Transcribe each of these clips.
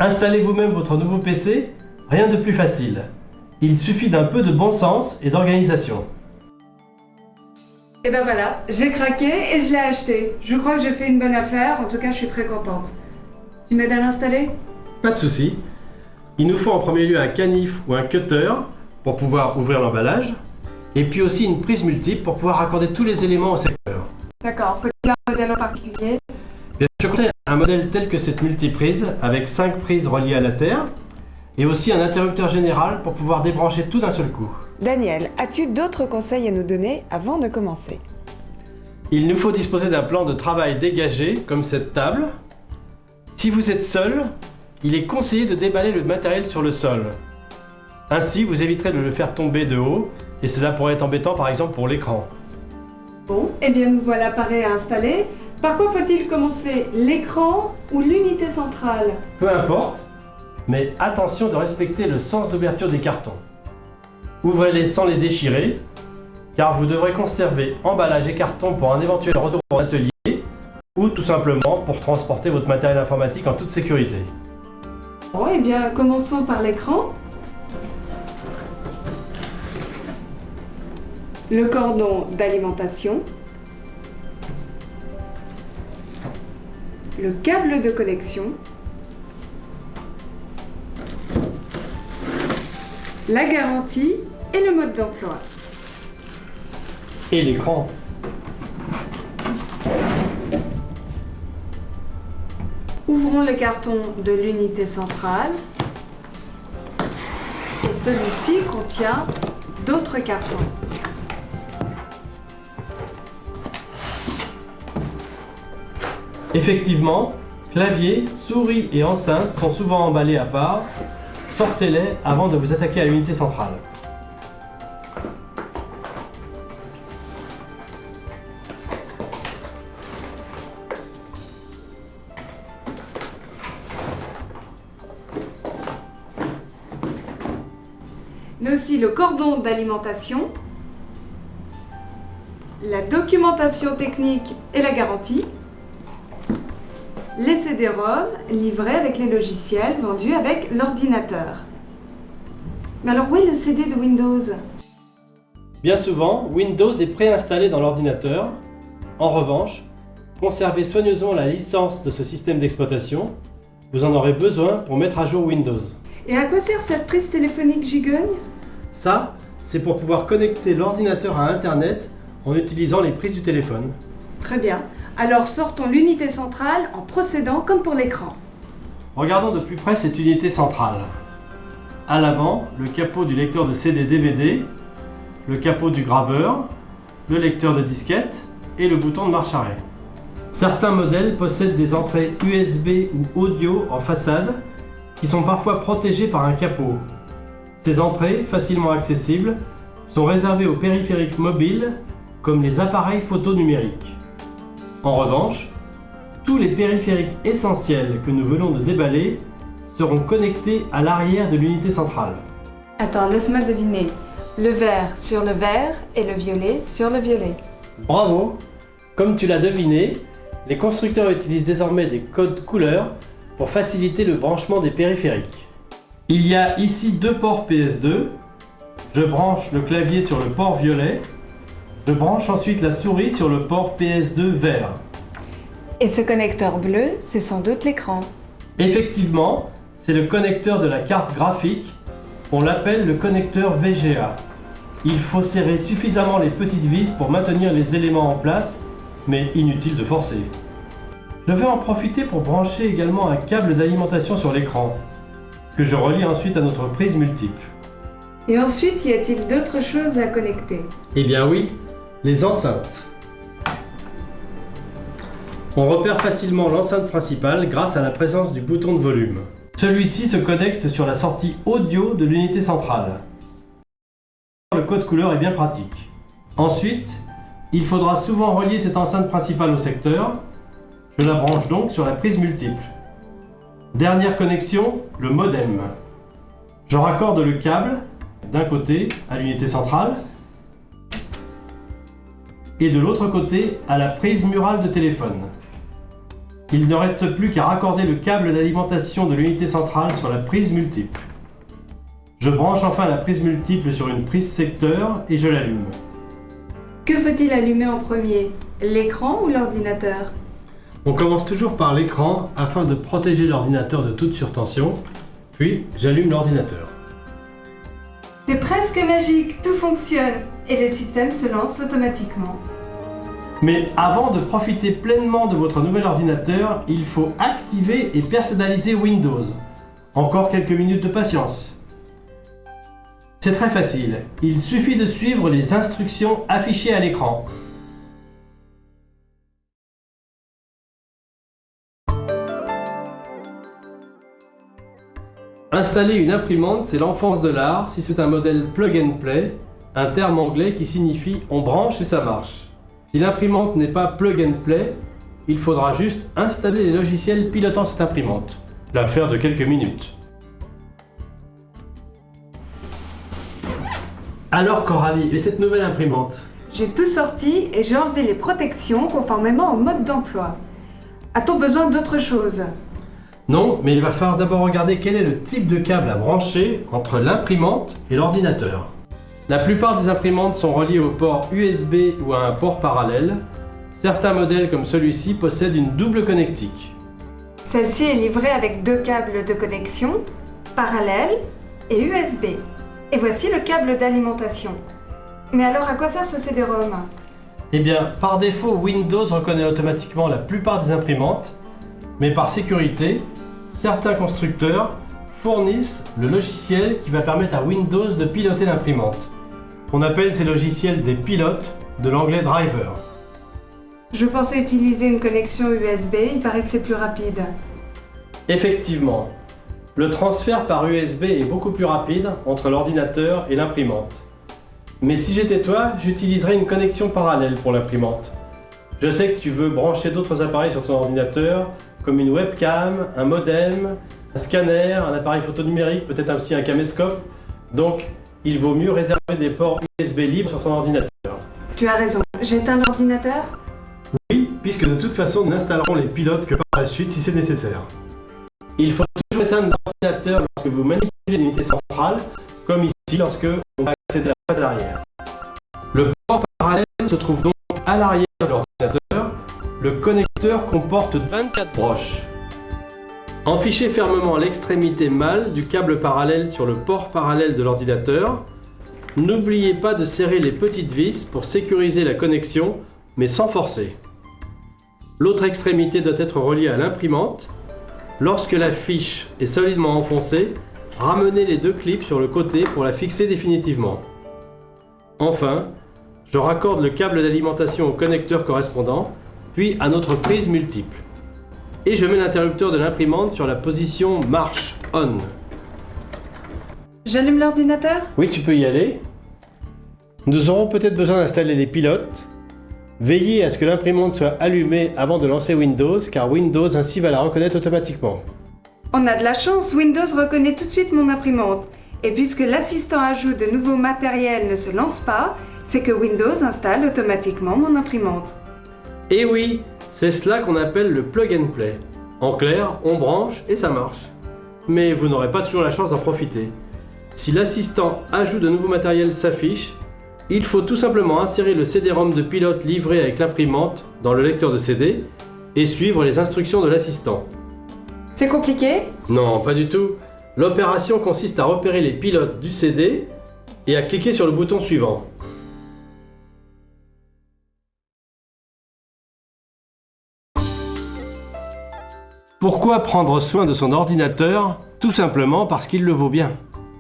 Installez vous-même votre nouveau PC, rien de plus facile. Il suffit d'un peu de bon sens et d'organisation. Et ben voilà, j'ai craqué et je l'ai acheté. Je crois que j'ai fait une bonne affaire, en tout cas je suis très contente. Tu m'aides à l'installer? Pas de souci. Il nous faut en premier lieu un canif ou un cutter pour pouvoir ouvrir l'emballage, et puis aussi une prise multiple pour pouvoir raccorder tous les éléments au secteur. D'accord, faut-il un modèle en particulier? Bien, je conseille un modèle tel que cette multiprise avec 5 prises reliées à la terre et aussi un interrupteur général pour pouvoir débrancher tout d'un seul coup. Daniel, as-tu d'autres conseils à nous donner avant de commencer? Il nous faut disposer d'un plan de travail dégagé comme cette table. Si vous êtes seul, il est conseillé de déballer le matériel sur le sol. Ainsi, vous éviterez de le faire tomber de haut et cela pourrait être embêtant par exemple pour l'écran. Bon, eh bien nous voilà parés à installer. Par quoi faut-il commencer, l'écran ou l'unité centrale? Peu importe, mais attention de respecter le sens d'ouverture des cartons. Ouvrez-les sans les déchirer, car vous devrez conserver emballage et carton pour un éventuel retour en atelier ou tout simplement pour transporter votre matériel informatique en toute sécurité. Bon, eh bien commençons par l'écran. Le cordon d'alimentation. Le câble de connexion. La garantie et le mode d'emploi. Et l'écran. Ouvrons le carton de l'unité centrale. Et celui-ci contient d'autres cartons. Effectivement, clavier, souris et enceinte sont souvent emballés à part. Sortez-les avant de vous attaquer à l'unité centrale. Mais aussi le cordon d'alimentation, la documentation technique et la garantie, les CD-ROM livrés avec les logiciels vendus avec l'ordinateur. Mais alors où est le CD de Windows? Bien souvent, Windows est préinstallé dans l'ordinateur. En revanche, conservez soigneusement la licence de ce système d'exploitation. Vous en aurez besoin pour mettre à jour Windows. Et à quoi sert cette prise téléphonique gigogne? Ça, c'est pour pouvoir connecter l'ordinateur à Internet en utilisant les prises du téléphone. Très bien. Alors sortons l'unité centrale en procédant comme pour l'écran. Regardons de plus près cette unité centrale. À l'avant, le capot du lecteur de CD-DVD, le capot du graveur, le lecteur de disquette et le bouton de marche arrêt. Certains modèles possèdent des entrées USB ou audio en façade qui sont parfois protégées par un capot. Ces entrées, facilement accessibles, sont réservées aux périphériques mobiles comme les appareils photo numériques. En revanche, tous les périphériques essentiels que nous venons de déballer seront connectés à l'arrière de l'unité centrale. Attends, laisse-moi deviner. Le vert sur le vert et le violet sur le violet. Bravo! Comme tu l'as deviné, les constructeurs utilisent désormais des codes couleurs pour faciliter le branchement des périphériques. Il y a ici 2 ports PS2. Je branche le clavier sur le port violet. Je branche ensuite la souris sur le port PS2 vert. Et ce connecteur bleu, c'est sans doute l'écran. Effectivement, c'est le connecteur de la carte graphique. On l'appelle le connecteur VGA. Il faut serrer suffisamment les petites vis pour maintenir les éléments en place, mais inutile de forcer. Je vais en profiter pour brancher également un câble d'alimentation sur l'écran, que je relie ensuite à notre prise multiple. Et ensuite, y a-t-il d'autres choses à connecter? Eh bien oui, les enceintes. On repère facilement l'enceinte principale grâce à la présence du bouton de volume. Celui-ci se connecte sur la sortie audio de l'unité centrale. Le code couleur est bien pratique. Ensuite, il faudra souvent relier cette enceinte principale au secteur. Je la branche donc sur la prise multiple. Dernière connexion, le modem. Je raccorde le câble d'un côté à l'unité centrale et de l'autre côté à la prise murale de téléphone. Il ne reste plus qu'à raccorder le câble d'alimentation de l'unité centrale sur la prise multiple. Je branche enfin la prise multiple sur une prise secteur et je l'allume. Que faut-il allumer en premier? L'écran ou l'ordinateur? On commence toujours par l'écran afin de protéger l'ordinateur de toute surtension, puis j'allume l'ordinateur. C'est presque magique, tout fonctionne et le système se lance automatiquement. Mais avant de profiter pleinement de votre nouvel ordinateur, il faut activer et personnaliser Windows. Encore quelques minutes de patience. C'est très facile, il suffit de suivre les instructions affichées à l'écran. Installer une imprimante, c'est l'enfance de l'art si c'est un modèle plug and play, un terme anglais qui signifie on branche et ça marche. Si l'imprimante n'est pas plug and play, il faudra juste installer les logiciels pilotant cette imprimante. L'affaire de quelques minutes. Alors Coralie, et cette nouvelle imprimante? J'ai tout sorti et j'ai enlevé les protections conformément au mode d'emploi. A-t-on besoin d'autre chose? Non, mais il va falloir d'abord regarder quel est le type de câble à brancher entre l'imprimante et l'ordinateur. La plupart des imprimantes sont reliées au port USB ou à un port parallèle. Certains modèles comme celui-ci possèdent une double connectique. Celle-ci est livrée avec 2 câbles de connexion, parallèles et USB. Et voici le câble d'alimentation. Mais alors à quoi sert ce CD-ROM? Eh bien, par défaut, Windows reconnaît automatiquement la plupart des imprimantes, mais par sécurité, certains constructeurs fournissent le logiciel qui va permettre à Windows de piloter l'imprimante. On appelle ces logiciels des pilotes, de l'anglais driver. Je pensais utiliser une connexion USB, il paraît que c'est plus rapide. Effectivement, le transfert par USB est beaucoup plus rapide entre l'ordinateur et l'imprimante. Mais si j'étais toi, j'utiliserais une connexion parallèle pour l'imprimante. Je sais que tu veux brancher d'autres appareils sur ton ordinateur, comme une webcam, un modem, un scanner, un appareil photo numérique, peut-être aussi un caméscope. Donc, il vaut mieux réserver des ports USB libres sur ton ordinateur. Tu as raison. J'éteins l'ordinateur? Oui, puisque de toute façon, nous n'installerons les pilotes que par la suite si c'est nécessaire. Il faut toujours éteindre l'ordinateur lorsque vous manipulez l'unité centrale, comme ici lorsque on va accéder à la phase arrière. Le port parallèle se trouve donc à l'arrière de l'ordinateur. Le connecteur comporte 24 broches. Enfichez fermement l'extrémité mâle du câble parallèle sur le port parallèle de l'ordinateur. N'oubliez pas de serrer les petites vis pour sécuriser la connexion, mais sans forcer. L'autre extrémité doit être reliée à l'imprimante. Lorsque la fiche est solidement enfoncée, ramenez les 2 clips sur le côté pour la fixer définitivement. Enfin, je raccorde le câble d'alimentation au connecteur correspondant, puis à notre prise multiple. Et je mets l'interrupteur de l'imprimante sur la position marche on. J'allume l'ordinateur? Oui, tu peux y aller. Nous aurons peut-être besoin d'installer les pilotes. Veillez à ce que l'imprimante soit allumée avant de lancer Windows, car Windows ainsi va la reconnaître automatiquement. On a de la chance, Windows reconnaît tout de suite mon imprimante. Et puisque l'assistant ajout de nouveaux matériels ne se lance pas, c'est que Windows installe automatiquement mon imprimante. Et oui, c'est cela qu'on appelle le plug and play. En clair, on branche et ça marche. Mais vous n'aurez pas toujours la chance d'en profiter. Si l'assistant ajout de nouveaux matériels s'affiche, il faut tout simplement insérer le CD-ROM de pilote livré avec l'imprimante dans le lecteur de CD et suivre les instructions de l'assistant. C'est compliqué? Non, pas du tout. L'opération consiste à repérer les pilotes du CD et à cliquer sur le bouton suivant. Pourquoi prendre soin de son ordinateur? Tout simplement parce qu'il le vaut bien.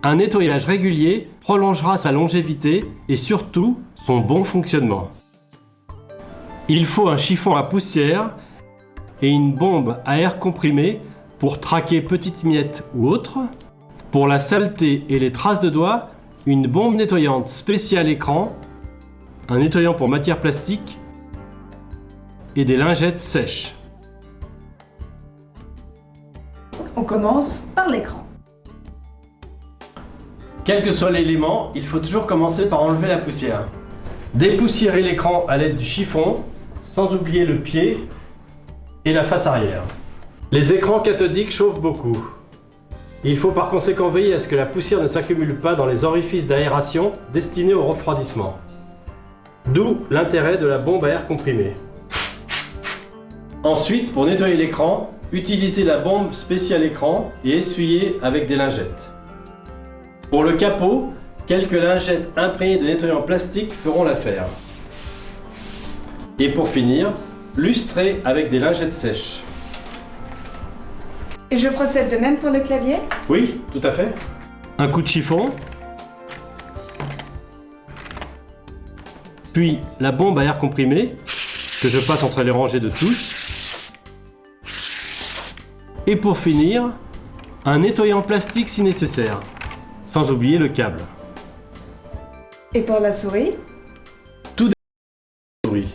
Un nettoyage régulier prolongera sa longévité et surtout son bon fonctionnement. Il faut un chiffon à poussière et une bombe à air comprimé pour traquer petites miettes ou autres. Pour la saleté et les traces de doigts, une bombe nettoyante spéciale écran, un nettoyant pour matière plastique et des lingettes sèches. On commence par l'écran. Quel que soit l'élément, il faut toujours commencer par enlever la poussière. Dépoussiérez l'écran à l'aide du chiffon, sans oublier le pied et la face arrière. Les écrans cathodiques chauffent beaucoup. Il faut par conséquent veiller à ce que la poussière ne s'accumule pas dans les orifices d'aération destinés au refroidissement. D'où l'intérêt de la bombe à air comprimé. Ensuite, pour nettoyer l'écran, utilisez la bombe spéciale écran et essuyez avec des lingettes. Pour le capot, quelques lingettes imprégnées de nettoyant plastique feront l'affaire. Et pour finir, lustrez avec des lingettes sèches. Et je procède de même pour le clavier? Oui, tout à fait. Un coup de chiffon. Puis la bombe à air comprimé, que je passe entre les rangées de touches. Et pour finir, un nettoyant plastique si nécessaire. Sans oublier le câble. Et pour la souris? Souris.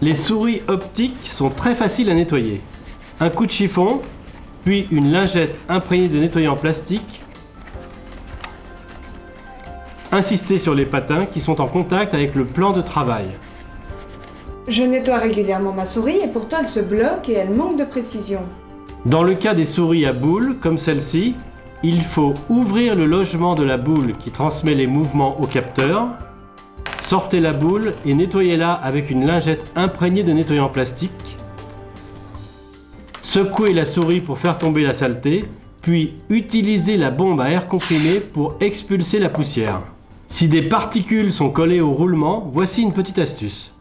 Les souris optiques sont très faciles à nettoyer. Un coup de chiffon, puis une lingette imprégnée de nettoyant plastique. Insistez sur les patins qui sont en contact avec le plan de travail. Je nettoie régulièrement ma souris et pourtant elle se bloque et elle manque de précision. Dans le cas des souris à boule, comme celle-ci, il faut ouvrir le logement de la boule qui transmet les mouvements au capteur, sortez la boule et nettoyez-la avec une lingette imprégnée de nettoyant plastique, secouez la souris pour faire tomber la saleté, puis utilisez la bombe à air comprimé pour expulser la poussière. Si des particules sont collées au roulement, voici une petite astuce.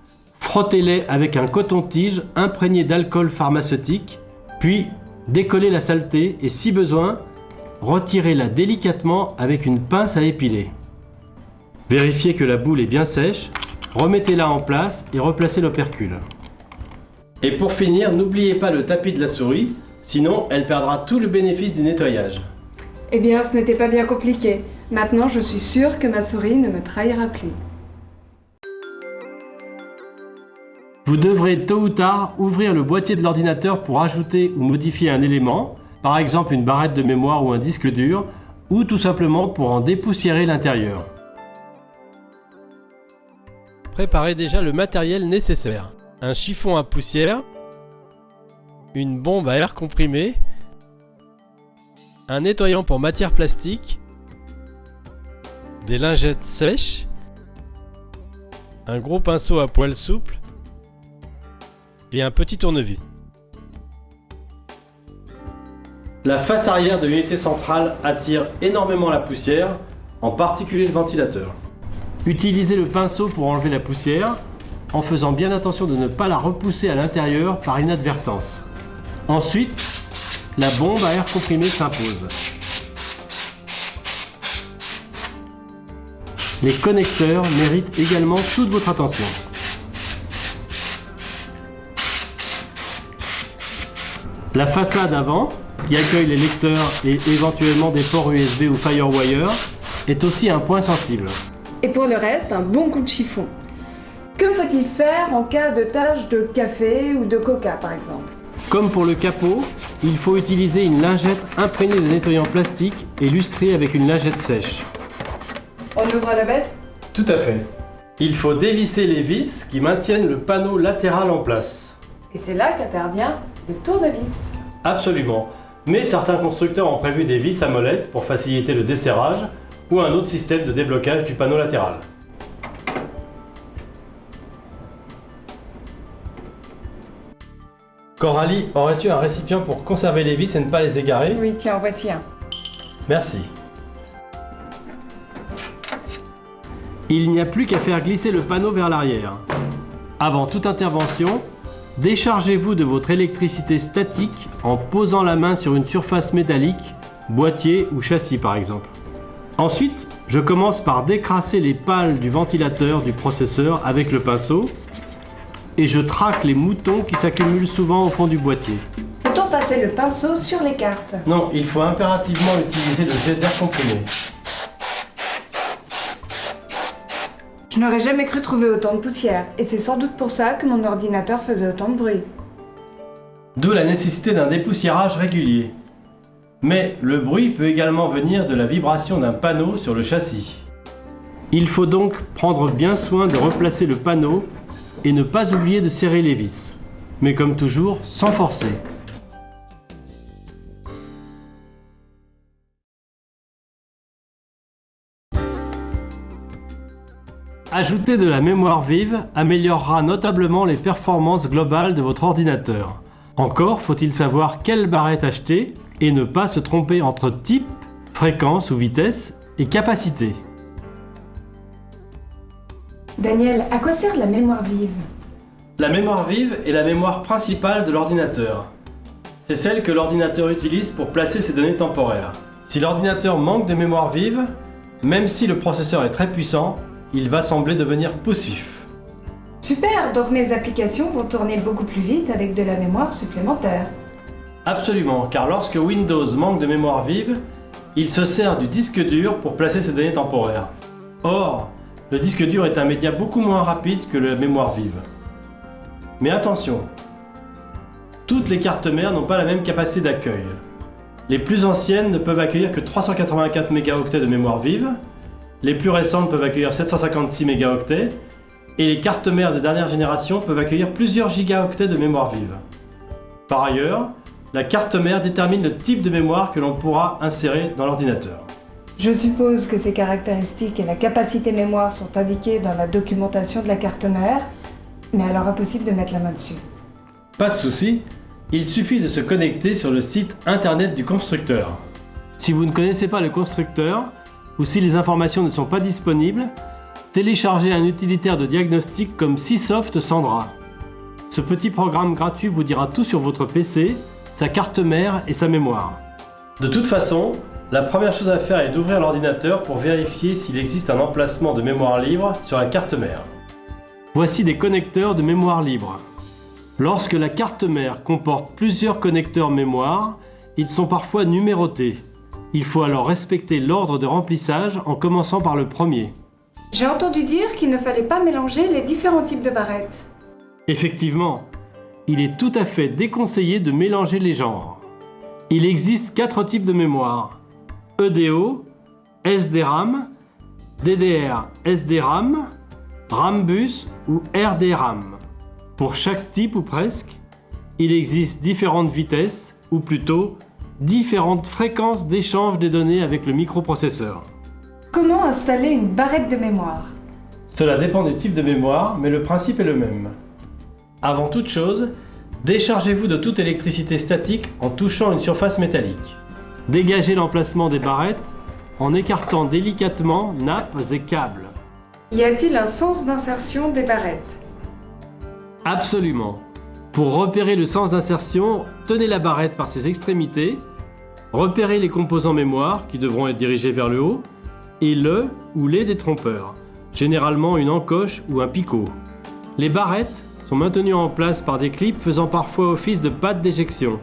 Frottez-les avec un coton-tige imprégné d'alcool pharmaceutique, puis décollez la saleté et si besoin, retirez-la délicatement avec une pince à épiler. Vérifiez que la boule est bien sèche, remettez-la en place et replacez l'opercule. Et pour finir, n'oubliez pas le tapis de la souris, sinon elle perdra tout le bénéfice du nettoyage. Eh bien, ce n'était pas bien compliqué. Maintenant, je suis sûre que ma souris ne me trahira plus. Vous devrez tôt ou tard ouvrir le boîtier de l'ordinateur pour ajouter ou modifier un élément, par exemple une barrette de mémoire ou un disque dur, ou tout simplement pour en dépoussiérer l'intérieur. Préparez déjà le matériel nécessaire. Un chiffon à poussière, une bombe à air comprimé, un nettoyant pour matière plastique, des lingettes sèches, un gros pinceau à poil souple et un petit tournevis. La face arrière de l'unité centrale attire énormément la poussière, en particulier le ventilateur. Utilisez le pinceau pour enlever la poussière, en faisant bien attention de ne pas la repousser à l'intérieur par inadvertance. Ensuite, la bombe à air comprimé s'impose. Les connecteurs méritent également toute votre attention. La façade avant, qui accueille les lecteurs et éventuellement des ports USB ou FireWire, est aussi un point sensible. Et pour le reste, un bon coup de chiffon. Que faut-il faire en cas de tache de café ou de coca par exemple? Comme pour le capot, il faut utiliser une lingette imprégnée de nettoyant plastique et lustrée avec une lingette sèche. On ouvre la bête? Tout à fait. Il faut dévisser les vis qui maintiennent le panneau latéral en place. Et c'est là qu'intervient le tournevis. Absolument. Mais certains constructeurs ont prévu des vis à molette pour faciliter le desserrage ou un autre système de déblocage du panneau latéral. Coralie, aurais-tu un récipient pour conserver les vis et ne pas les égarer? Oui, tiens, en voici un. Merci. Il n'y a plus qu'à faire glisser le panneau vers l'arrière. Avant toute intervention, déchargez-vous de votre électricité statique en posant la main sur une surface métallique, boîtier ou châssis par exemple. Ensuite, je commence par décrasser les pales du ventilateur du processeur avec le pinceau et je traque les moutons qui s'accumulent souvent au fond du boîtier. Peut-on passer le pinceau sur les cartes? Non, il faut impérativement utiliser le jet d'air comprimé. Je n'aurais jamais cru trouver autant de poussière, et c'est sans doute pour ça que mon ordinateur faisait autant de bruit. D'où la nécessité d'un dépoussiérage régulier. Mais le bruit peut également venir de la vibration d'un panneau sur le châssis. Il faut donc prendre bien soin de replacer le panneau et ne pas oublier de serrer les vis. mais comme toujours, sans forcer. Ajouter de la mémoire vive améliorera notablement les performances globales de votre ordinateur. Encore faut-il savoir quelle barrette acheter et ne pas se tromper entre type, fréquence ou vitesse et capacité. Daniel, à quoi sert la mémoire vive? La mémoire vive est la mémoire principale de l'ordinateur. C'est celle que l'ordinateur utilise pour placer ses données temporaires. Si l'ordinateur manque de mémoire vive, même si le processeur est très puissant, il va sembler devenir poussif. Super, donc mes applications vont tourner beaucoup plus vite avec de la mémoire supplémentaire. Absolument, car lorsque Windows manque de mémoire vive, il se sert du disque dur pour placer ses données temporaires. Or, le disque dur est un média beaucoup moins rapide que la mémoire vive. Mais attention, toutes les cartes mères n'ont pas la même capacité d'accueil. Les plus anciennes ne peuvent accueillir que 384 mégaoctets de mémoire vive, les plus récentes peuvent accueillir 756 mégaoctets, et les cartes mères de dernière génération peuvent accueillir plusieurs gigaoctets de mémoire vive. Par ailleurs, la carte mère détermine le type de mémoire que l'on pourra insérer dans l'ordinateur. Je suppose que ces caractéristiques et la capacité mémoire sont indiquées dans la documentation de la carte mère, mais alors impossible de mettre la main dessus. Pas de souci, il suffit de se connecter sur le site internet du constructeur. Si vous ne connaissez pas le constructeur, ou si les informations ne sont pas disponibles, téléchargez un utilitaire de diagnostic comme Sysoft Sandra. Ce petit programme gratuit vous dira tout sur votre PC, sa carte mère et sa mémoire. De toute façon, la première chose à faire est d'ouvrir l'ordinateur pour vérifier s'il existe un emplacement de mémoire libre sur la carte mère. Voici des connecteurs de mémoire libre. Lorsque la carte mère comporte plusieurs connecteurs mémoire, ils sont parfois numérotés. Il faut alors respecter l'ordre de remplissage en commençant par le premier. J'ai entendu dire qu'il ne fallait pas mélanger les différents types de barrettes. Effectivement, il est tout à fait déconseillé de mélanger les genres. Il existe 4 types de mémoire: EDO, SDRAM, DDR SDRAM, RAMBus ou RDRAM. Pour chaque type ou presque, il existe différentes vitesses, ou plutôt différentes fréquences d'échange des données avec le microprocesseur. Comment installer une barrette de mémoire? Cela dépend du type de mémoire, mais le principe est le même. Avant toute chose, déchargez-vous de toute électricité statique en touchant une surface métallique. Dégagez l'emplacement des barrettes en écartant délicatement nappes et câbles. Y a-t-il un sens d'insertion des barrettes? Absolument. Pour repérer le sens d'insertion, tenez la barrette par ses extrémités, repérez les composants mémoire qui devront être dirigés vers le haut, et le ou les détrompeurs, généralement une encoche ou un picot. Les barrettes sont maintenues en place par des clips faisant parfois office de pattes d'éjection.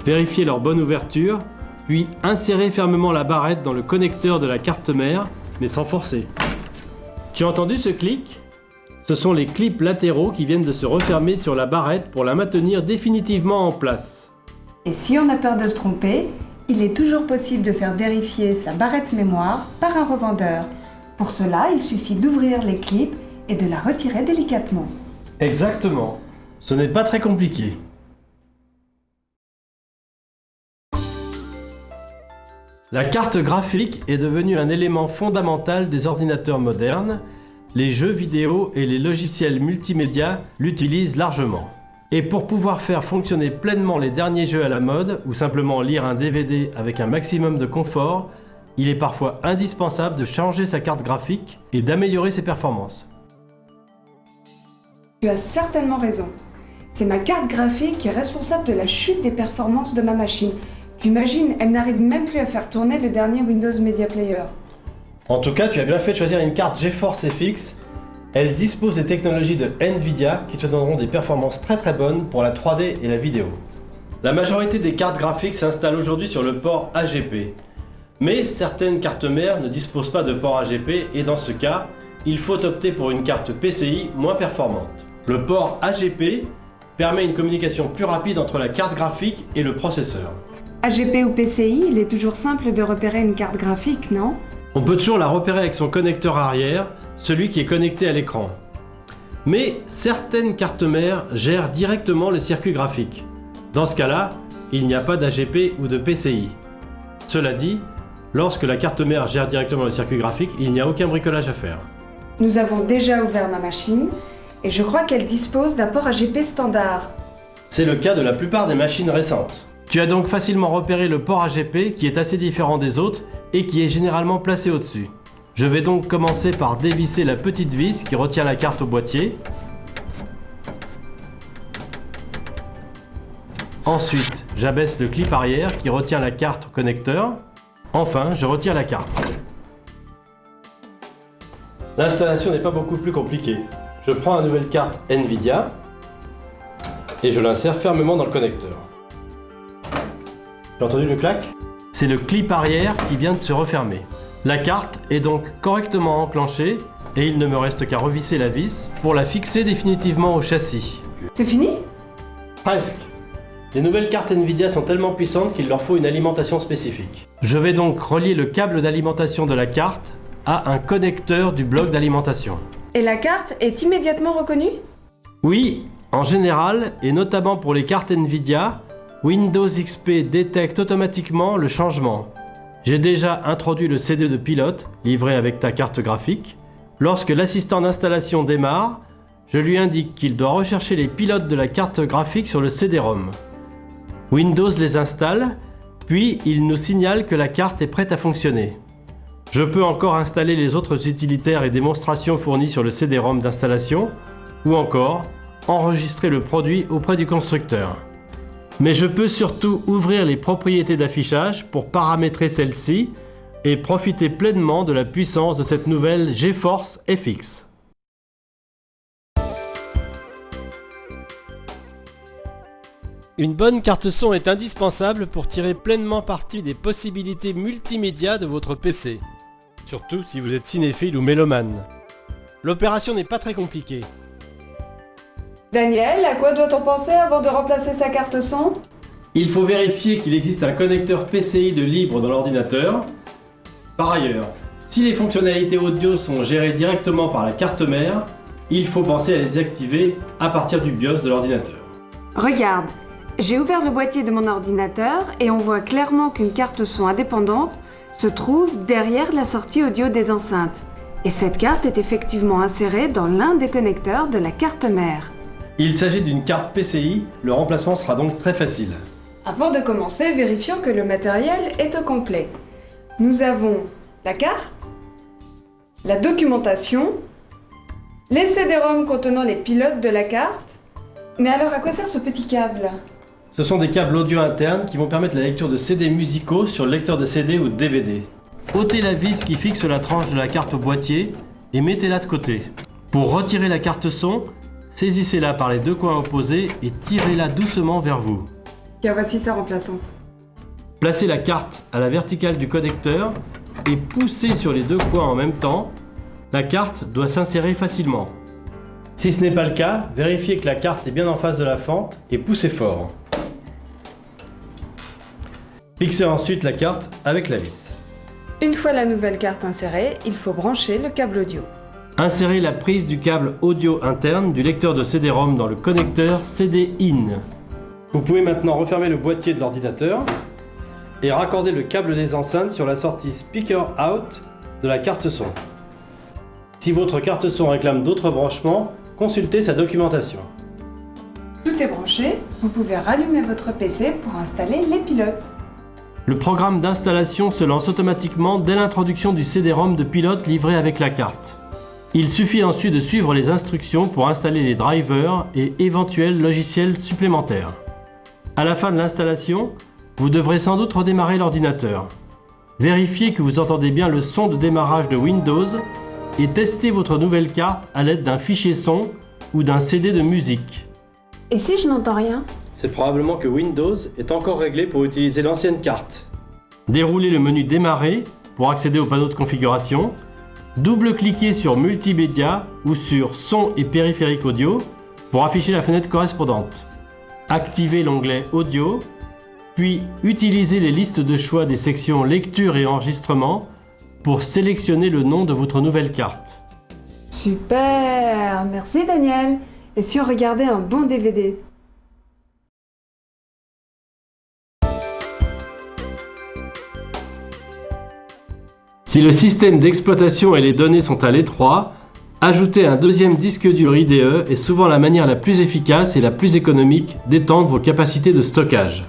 Vérifiez leur bonne ouverture, puis insérez fermement la barrette dans le connecteur de la carte mère, mais sans forcer. Tu as entendu ce clic ? Ce sont les clips latéraux qui viennent de se refermer sur la barrette pour la maintenir définitivement en place. Et si on a peur de se tromper, il est toujours possible de faire vérifier sa barrette mémoire par un revendeur. Pour cela, il suffit d'ouvrir les clips et de la retirer délicatement. Exactement. Ce n'est pas très compliqué. La carte graphique est devenue un élément fondamental des ordinateurs modernes. Les jeux vidéo et les logiciels multimédia l'utilisent largement. Et pour pouvoir faire fonctionner pleinement les derniers jeux à la mode, ou simplement lire un DVD avec un maximum de confort, il est parfois indispensable de changer sa carte graphique et d'améliorer ses performances. Tu as certainement raison. C'est ma carte graphique qui est responsable de la chute des performances de ma machine. Tu imagines, elle n'arrive même plus à faire tourner le dernier Windows Media Player. En tout cas, tu as bien fait de choisir une carte GeForce FX. Elle dispose des technologies de Nvidia qui te donneront des performances très bonnes pour la 3D et la vidéo. La majorité des cartes graphiques s'installent aujourd'hui sur le port AGP. Mais certaines cartes mères ne disposent pas de port AGP et dans ce cas, il faut opter pour une carte PCI moins performante. Le port AGP permet une communication plus rapide entre la carte graphique et le processeur. AGP ou PCI, il est toujours simple de repérer une carte graphique, non? On peut toujours la repérer avec son connecteur arrière, celui qui est connecté à l'écran. Mais certaines cartes mères gèrent directement le circuit graphique. Dans ce cas-là, il n'y a pas d'AGP ou de PCI. Cela dit, lorsque la carte mère gère directement le circuit graphique, il n'y a aucun bricolage à faire. Nous avons déjà ouvert ma machine et je crois qu'elle dispose d'un port AGP standard. C'est le cas de la plupart des machines récentes. Tu as donc facilement repéré le port AGP qui est assez différent des autres et qui est généralement placé au-dessus. Je vais donc commencer par dévisser la petite vis qui retient la carte au boîtier. Ensuite, j'abaisse le clip arrière qui retient la carte au connecteur. Enfin, je retire la carte. L'installation n'est pas beaucoup plus compliquée. Je prends la nouvelle carte NVIDIA et je l'insère fermement dans le connecteur. Tu as entendu le clac? C'est le clip arrière qui vient de se refermer. La carte est donc correctement enclenchée et il ne me reste qu'à revisser la vis pour la fixer définitivement au châssis. C'est fini? Presque. Les nouvelles cartes NVIDIA sont tellement puissantes qu'il leur faut une alimentation spécifique. Je vais donc relier le câble d'alimentation de la carte à un connecteur du bloc d'alimentation. Et la carte est immédiatement reconnue? Oui, en général, et notamment pour les cartes NVIDIA, Windows XP détecte automatiquement le changement. J'ai déjà introduit le CD de pilote, livré avec ta carte graphique. Lorsque l'assistant d'installation démarre, je lui indique qu'il doit rechercher les pilotes de la carte graphique sur le CD-ROM. Windows les installe, puis il nous signale que la carte est prête à fonctionner. Je peux encore installer les autres utilitaires et démonstrations fournis sur le CD-ROM d'installation, ou encore enregistrer le produit auprès du constructeur. Mais je peux surtout ouvrir les propriétés d'affichage pour paramétrer celles-ci et profiter pleinement de la puissance de cette nouvelle GeForce FX. Une bonne carte son est indispensable pour tirer pleinement parti des possibilités multimédia de votre PC. Surtout si vous êtes cinéphile ou mélomane. L'opération n'est pas très compliquée. Daniel, à quoi doit-on penser avant de remplacer sa carte son? Il faut vérifier qu'il existe un connecteur PCI de libre dans l'ordinateur. Par ailleurs, si les fonctionnalités audio sont gérées directement par la carte mère, il faut penser à les activer à partir du BIOS de l'ordinateur. Regarde, j'ai ouvert le boîtier de mon ordinateur et on voit clairement qu'une carte son indépendante se trouve derrière la sortie audio des enceintes. Et cette carte est effectivement insérée dans l'un des connecteurs de la carte mère. Il s'agit d'une carte PCI, le remplacement sera donc très facile. Avant de commencer, vérifions que le matériel est au complet. Nous avons la carte, la documentation, les CD-ROM contenant les pilotes de la carte. Mais alors à quoi sert ce petit câble? Ce sont des câbles audio internes qui vont permettre la lecture de CD musicaux sur le lecteur de CD ou de DVD. Ôtez la vis qui fixe la tranche de la carte au boîtier et mettez-la de côté. Pour retirer la carte son, saisissez-la par les deux coins opposés et tirez-la doucement vers vous. Car voici sa remplaçante. Placez la carte à la verticale du connecteur et poussez sur les deux coins en même temps. La carte doit s'insérer facilement. Si ce n'est pas le cas, vérifiez que la carte est bien en face de la fente et poussez fort. Fixez ensuite la carte avec la vis. Une fois la nouvelle carte insérée, il faut brancher le câble audio. Insérez la prise du câble audio interne du lecteur de CD-ROM dans le connecteur CD-IN. Vous pouvez maintenant refermer le boîtier de l'ordinateur et raccorder le câble des enceintes sur la sortie Speaker Out de la carte son. Si votre carte son réclame d'autres branchements, consultez sa documentation. Tout est branché, vous pouvez rallumer votre PC pour installer les pilotes. Le programme d'installation se lance automatiquement dès l'introduction du CD-ROM de pilote livré avec la carte. Il suffit ensuite de suivre les instructions pour installer les drivers et éventuels logiciels supplémentaires. À la fin de l'installation, vous devrez sans doute redémarrer l'ordinateur. Vérifiez que vous entendez bien le son de démarrage de Windows et testez votre nouvelle carte à l'aide d'un fichier son ou d'un CD de musique. Et si je n'entends rien? C'est probablement que Windows est encore réglé pour utiliser l'ancienne carte. Déroulez le menu Démarrer pour accéder au panneau de configuration. Double-cliquez sur Multimédia ou sur Son et périphériques audio pour afficher la fenêtre correspondante. Activez l'onglet Audio, puis utilisez les listes de choix des sections Lecture et Enregistrement pour sélectionner le nom de votre nouvelle carte. Super! Merci Daniel. Et si on regardait un bon DVD? Si le système d'exploitation et les données sont à l'étroit, ajouter un deuxième disque dur IDE est souvent la manière la plus efficace et la plus économique d'étendre vos capacités de stockage.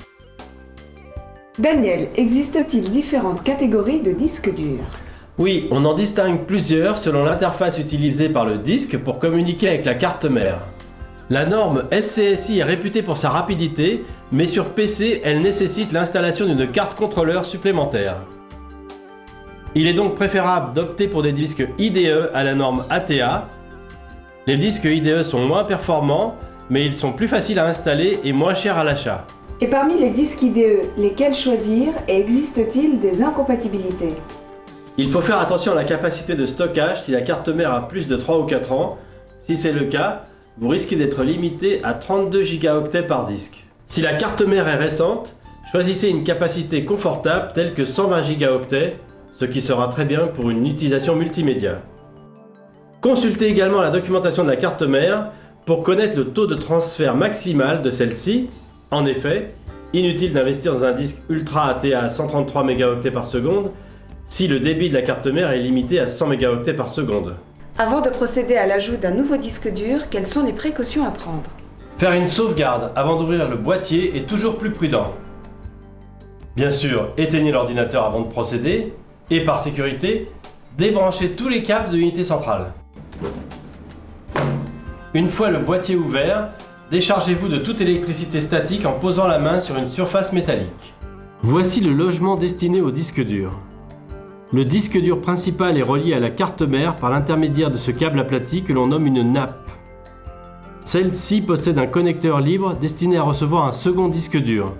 Daniel, existe-t-il différentes catégories de disques durs? Oui, on en distingue plusieurs selon l'interface utilisée par le disque pour communiquer avec la carte mère. La norme SCSI est réputée pour sa rapidité, mais sur PC, elle nécessite l'installation d'une carte contrôleur supplémentaire. Il est donc préférable d'opter pour des disques IDE à la norme ATA. Les disques IDE sont moins performants, mais ils sont plus faciles à installer et moins chers à l'achat. Et parmi les disques IDE, lesquels choisir et existe-t-il des incompatibilités? Il faut faire attention à la capacité de stockage si la carte mère a plus de 3 ou 4 ans. Si c'est le cas, vous risquez d'être limité à 32 Go par disque. Si la carte mère est récente, choisissez une capacité confortable telle que 120 Go, ce qui sera très bien pour une utilisation multimédia. Consultez également la documentation de la carte mère pour connaître le taux de transfert maximal de celle-ci. En effet, inutile d'investir dans un disque Ultra ATA à 133 Mbo par seconde si le débit de la carte mère est limité à 100 Mbo par seconde. Avant de procéder à l'ajout d'un nouveau disque dur, quelles sont les précautions à prendre? Faire une sauvegarde avant d'ouvrir le boîtier est toujours plus prudent. Bien sûr, éteignez l'ordinateur avant de procéder et par sécurité, débranchez tous les câbles de l'unité centrale. Une fois le boîtier ouvert, déchargez-vous de toute électricité statique en posant la main sur une surface métallique. Voici le logement destiné au disque dur. Le disque dur principal est relié à la carte mère par l'intermédiaire de ce câble aplati que l'on nomme une nappe. Celle-ci possède un connecteur libre destiné à recevoir un second disque dur.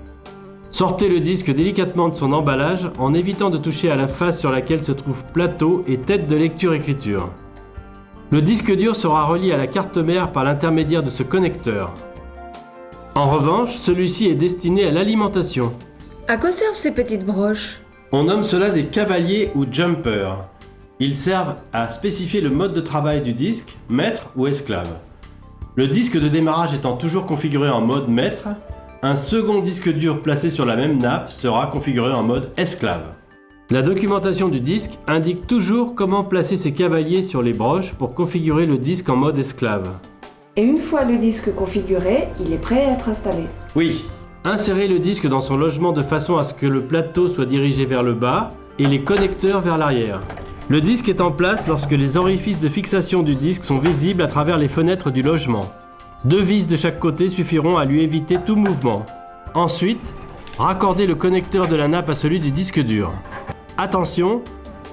Sortez le disque délicatement de son emballage en évitant de toucher à la face sur laquelle se trouve plateau et tête de lecture-écriture. Le disque dur sera relié à la carte mère par l'intermédiaire de ce connecteur. En revanche, celui-ci est destiné à l'alimentation. À quoi servent ces petites broches? On nomme cela des cavaliers ou jumpers. Ils servent à spécifier le mode de travail du disque, maître ou esclave. Le disque de démarrage étant toujours configuré en mode maître, un second disque dur placé sur la même nappe sera configuré en mode esclave. La documentation du disque indique toujours comment placer ces cavaliers sur les broches pour configurer le disque en mode esclave. Et une fois le disque configuré, il est prêt à être installé. Oui. Insérez le disque dans son logement de façon à ce que le plateau soit dirigé vers le bas et les connecteurs vers l'arrière. Le disque est en place lorsque les orifices de fixation du disque sont visibles à travers les fenêtres du logement. 2 vis de chaque côté suffiront à lui éviter tout mouvement. Ensuite, raccordez le connecteur de la nappe à celui du disque dur. Attention,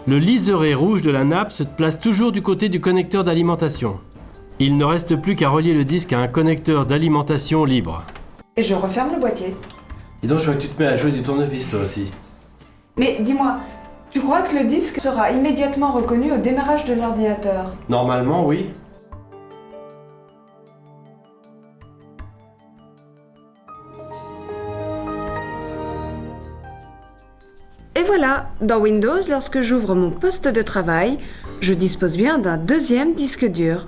le liseré rouge de la nappe se place toujours du côté du connecteur d'alimentation. Il ne reste plus qu'à relier le disque à un connecteur d'alimentation libre. Et je referme le boîtier. Dis donc, je vois que tu te mets à jouer du tournevis toi aussi. Mais dis-moi, tu crois que le disque sera immédiatement reconnu au démarrage de l'ordinateur? Normalement, oui. Et voilà, dans Windows, lorsque j'ouvre mon poste de travail, je dispose bien d'un deuxième disque dur.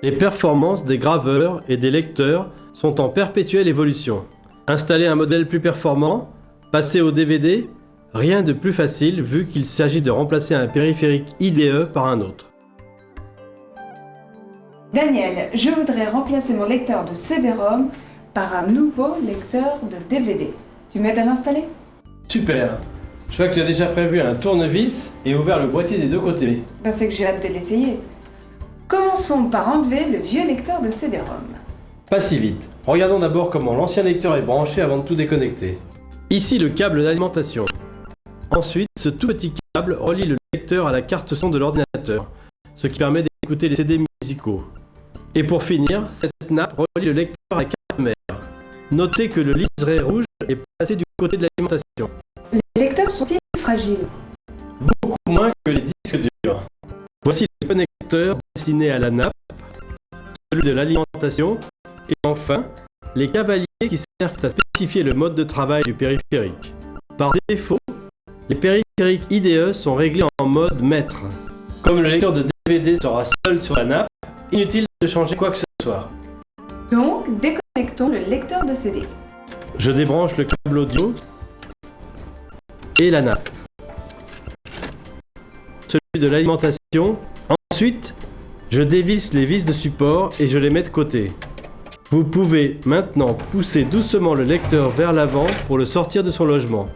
Les performances des graveurs et des lecteurs sont en perpétuelle évolution. Installer un modèle plus performant, passer au DVD, rien de plus facile vu qu'il s'agit de remplacer un périphérique IDE par un autre. Daniel, je voudrais remplacer mon lecteur de CD-ROM par un nouveau lecteur de DVD. Tu m'aides à l'installer? Super. Je vois que tu as déjà prévu un tournevis et ouvert le boîtier des 2 côtés. Ben, c'est que j'ai hâte de l'essayer. Commençons par enlever le vieux lecteur de CD-ROM. Pas si vite. Regardons d'abord comment l'ancien lecteur est branché avant de tout déconnecter. Ici le câble d'alimentation. Ensuite, ce tout petit câble relie le lecteur à la carte son de l'ordinateur, ce qui permet d'écouter les CD musicaux. Et pour finir, cette nappe relie le lecteur à la carte mère. Notez que le liseré rouge est placé du côté de l'alimentation. Les lecteurs sont-ils fragiles? Beaucoup moins que les disques durs. Voici le connecteur destiné à la nappe, celui de l'alimentation, et enfin, les cavaliers qui servent à spécifier le mode de travail du périphérique. Par défaut, Les périphériques IDE sont réglés en mode maître. Comme le lecteur de DVD sera seul sur la nappe, inutile de changer quoi que ce soit. Donc, déconnectons le lecteur de CD. Je débranche le câble audio et la nappe. Celui de l'alimentation. Ensuite, je dévisse les vis de support et je les mets de côté. Vous pouvez maintenant pousser doucement le lecteur vers l'avant pour le sortir de son logement.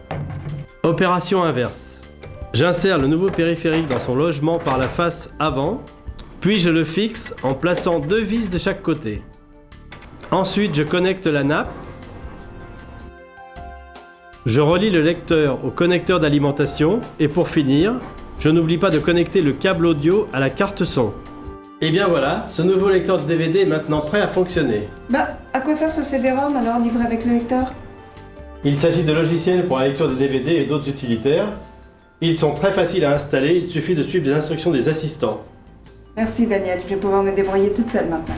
Opération inverse. J'insère le nouveau périphérique dans son logement par la face avant, puis je le fixe en plaçant 2 vis de chaque côté. Ensuite, je connecte la nappe. Je relie le lecteur au connecteur d'alimentation et pour finir, je n'oublie pas de connecter le câble audio à la carte son. Et bien voilà, ce nouveau lecteur de DVD est maintenant prêt à fonctionner. Bah, à quoi sert ce CD-ROM alors livré avec le lecteur? Il s'agit de logiciels pour la lecture de DVD et d'autres utilitaires. Ils sont très faciles à installer, il suffit de suivre les instructions des assistants. Merci Daniel, je vais pouvoir me débrouiller toute seule maintenant.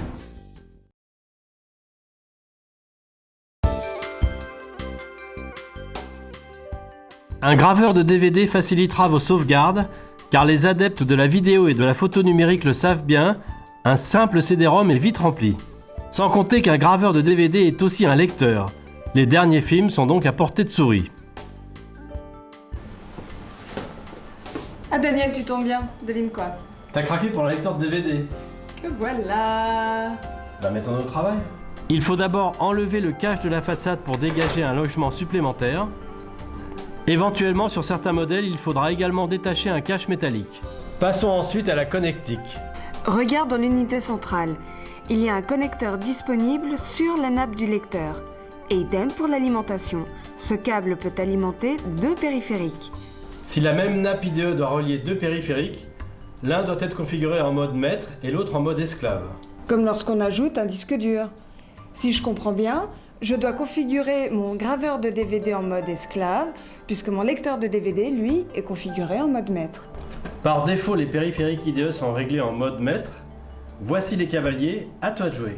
Un graveur de DVD facilitera vos sauvegardes, car les adeptes de la vidéo et de la photo numérique le savent bien, un simple CD-ROM est vite rempli. Sans compter qu'un graveur de DVD est aussi un lecteur. Les derniers films sont donc à portée de souris. Ah Daniel, tu tombes bien, devine quoi? T'as craqué pour le lecteur de DVD. Que voilà. Bah mettons-nous au travail. Il faut d'abord enlever le cache de la façade pour dégager un logement supplémentaire. Éventuellement, sur certains modèles, il faudra également détacher un cache métallique. Passons ensuite à la connectique. Regarde dans l'unité centrale. Il y a un connecteur disponible sur la nappe du lecteur. Et idem pour l'alimentation. Ce câble peut alimenter 2 périphériques. Si la même nappe IDE doit relier 2 périphériques, l'un doit être configuré en mode maître et l'autre en mode esclave. Comme lorsqu'on ajoute un disque dur. Si je comprends bien, je dois configurer mon graveur de DVD en mode esclave, puisque mon lecteur de DVD, lui, est configuré en mode maître. Par défaut, les périphériques IDE sont réglés en mode maître. Voici les cavaliers, à toi de jouer.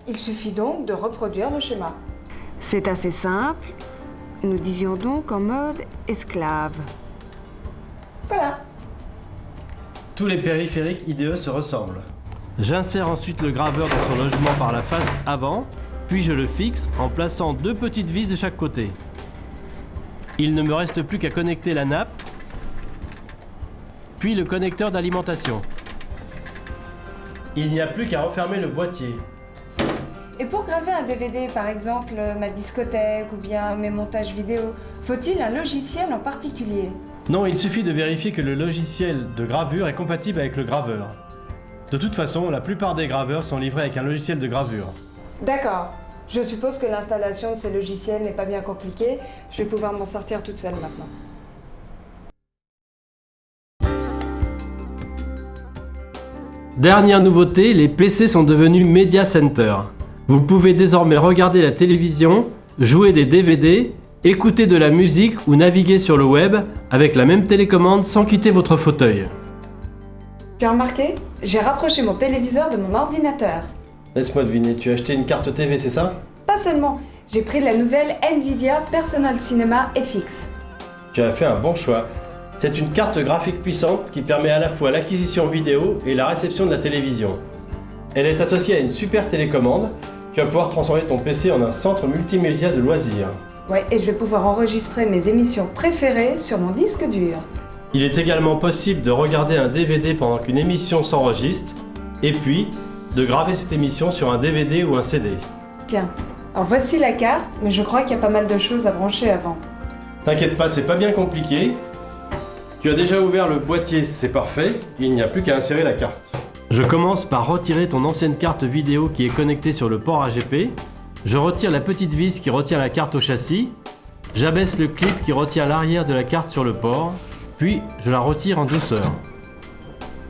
Il suffit donc de reproduire le schéma. C'est assez simple. Nous disions donc en mode esclave. Voilà. Tous les périphériques IDE se ressemblent. J'insère ensuite le graveur dans son logement par la face avant, puis je le fixe en plaçant 2 petites vis de chaque côté. Il ne me reste plus qu'à connecter la nappe, puis le connecteur d'alimentation. Il n'y a plus qu'à refermer le boîtier. Et pour graver un DVD, par exemple ma discothèque ou bien mes montages vidéo, faut-il un logiciel en particulier? Non, il suffit de vérifier que le logiciel de gravure est compatible avec le graveur. De toute façon, la plupart des graveurs sont livrés avec un logiciel de gravure. D'accord. Je suppose que l'installation de ces logiciels n'est pas bien compliquée. Je vais pouvoir m'en sortir toute seule maintenant. Dernière nouveauté, les PC sont devenus Media Center. Vous pouvez désormais regarder la télévision, jouer des DVD, écouter de la musique ou naviguer sur le web avec la même télécommande sans quitter votre fauteuil. Tu as remarqué? J'ai rapproché mon téléviseur de mon ordinateur. Laisse-moi deviner, tu as acheté une carte TV, c'est ça? Pas seulement, j'ai pris la nouvelle Nvidia Personal Cinema FX. Tu as fait un bon choix. C'est une carte graphique puissante qui permet à la fois l'acquisition vidéo et la réception de la télévision. Elle est associée à une super télécommande. Tu vas pouvoir transformer ton PC en un centre multimédia de loisirs. Ouais, et je vais pouvoir enregistrer mes émissions préférées sur mon disque dur. Il est également possible de regarder un DVD pendant qu'une émission s'enregistre, et puis de graver cette émission sur un DVD ou un CD. Tiens, alors voici la carte, mais je crois qu'il y a pas mal de choses à brancher avant. T'inquiète pas, c'est pas bien compliqué. Tu as déjà ouvert le boîtier, c'est parfait, il n'y a plus qu'à insérer la carte. Je commence par retirer ton ancienne carte vidéo qui est connectée sur le port AGP. Je retire la petite vis qui retient la carte au châssis. J'abaisse le clip qui retient l'arrière de la carte sur le port, puis je la retire en douceur.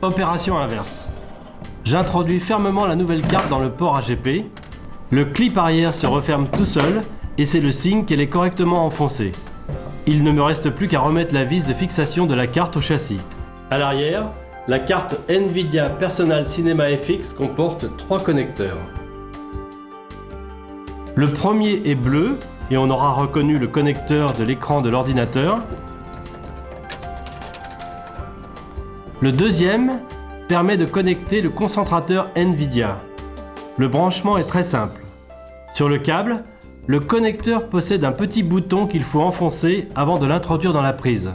Opération inverse. J'introduis fermement la nouvelle carte dans le port AGP. Le clip arrière se referme tout seul et c'est le signe qu'elle est correctement enfoncée. Il ne me reste plus qu'à remettre la vis de fixation de la carte au châssis. À l'arrière, la carte Nvidia Personal Cinema FX comporte 3 connecteurs. Le premier est bleu et on aura reconnu le connecteur de l'écran de l'ordinateur. Le deuxième permet de connecter le concentrateur NVIDIA. Le branchement est très simple. Sur le câble, le connecteur possède un petit bouton qu'il faut enfoncer avant de l'introduire dans la prise.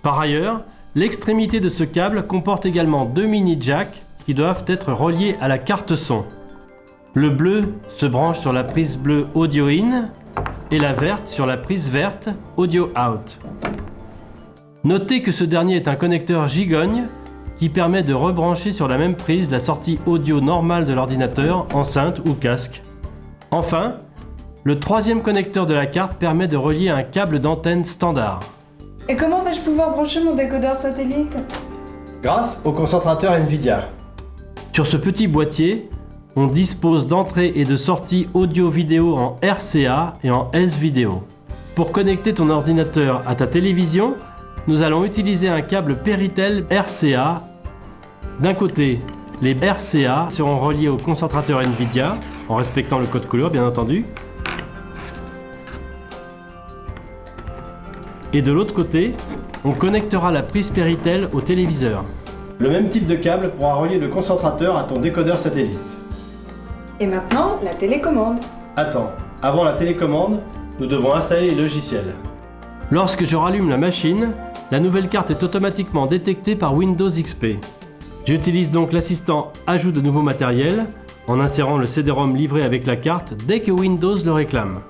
Par ailleurs, l'extrémité de ce câble comporte également 2 mini jacks qui doivent être reliés à la carte son. Le bleu se branche sur la prise bleue Audio In et la verte sur la prise verte Audio Out. Notez que ce dernier est un connecteur gigogne qui permet de rebrancher sur la même prise la sortie audio normale de l'ordinateur, enceinte ou casque. Enfin, le troisième connecteur de la carte permet de relier un câble d'antenne standard. Et comment vais-je pouvoir brancher mon décodeur satellite? Grâce au concentrateur NVIDIA. Sur ce petit boîtier, on dispose d'entrée et de sortie audio-vidéo en RCA et en S-vidéo. Pour connecter ton ordinateur à ta télévision, nous allons utiliser un câble Péritel RCA. D'un côté, les RCA seront reliés au concentrateur NVIDIA, en respectant le code couleur bien entendu. Et de l'autre côté, on connectera la prise Péritel au téléviseur. Le même type de câble pourra relier le concentrateur à ton décodeur satellite. Et maintenant, la télécommande. Attends, avant la télécommande, nous devons installer les logiciels. Lorsque je rallume la machine, la nouvelle carte est automatiquement détectée par Windows XP. J'utilise donc l'assistant Ajout de nouveau matériel en insérant le CD-ROM livré avec la carte dès que Windows le réclame.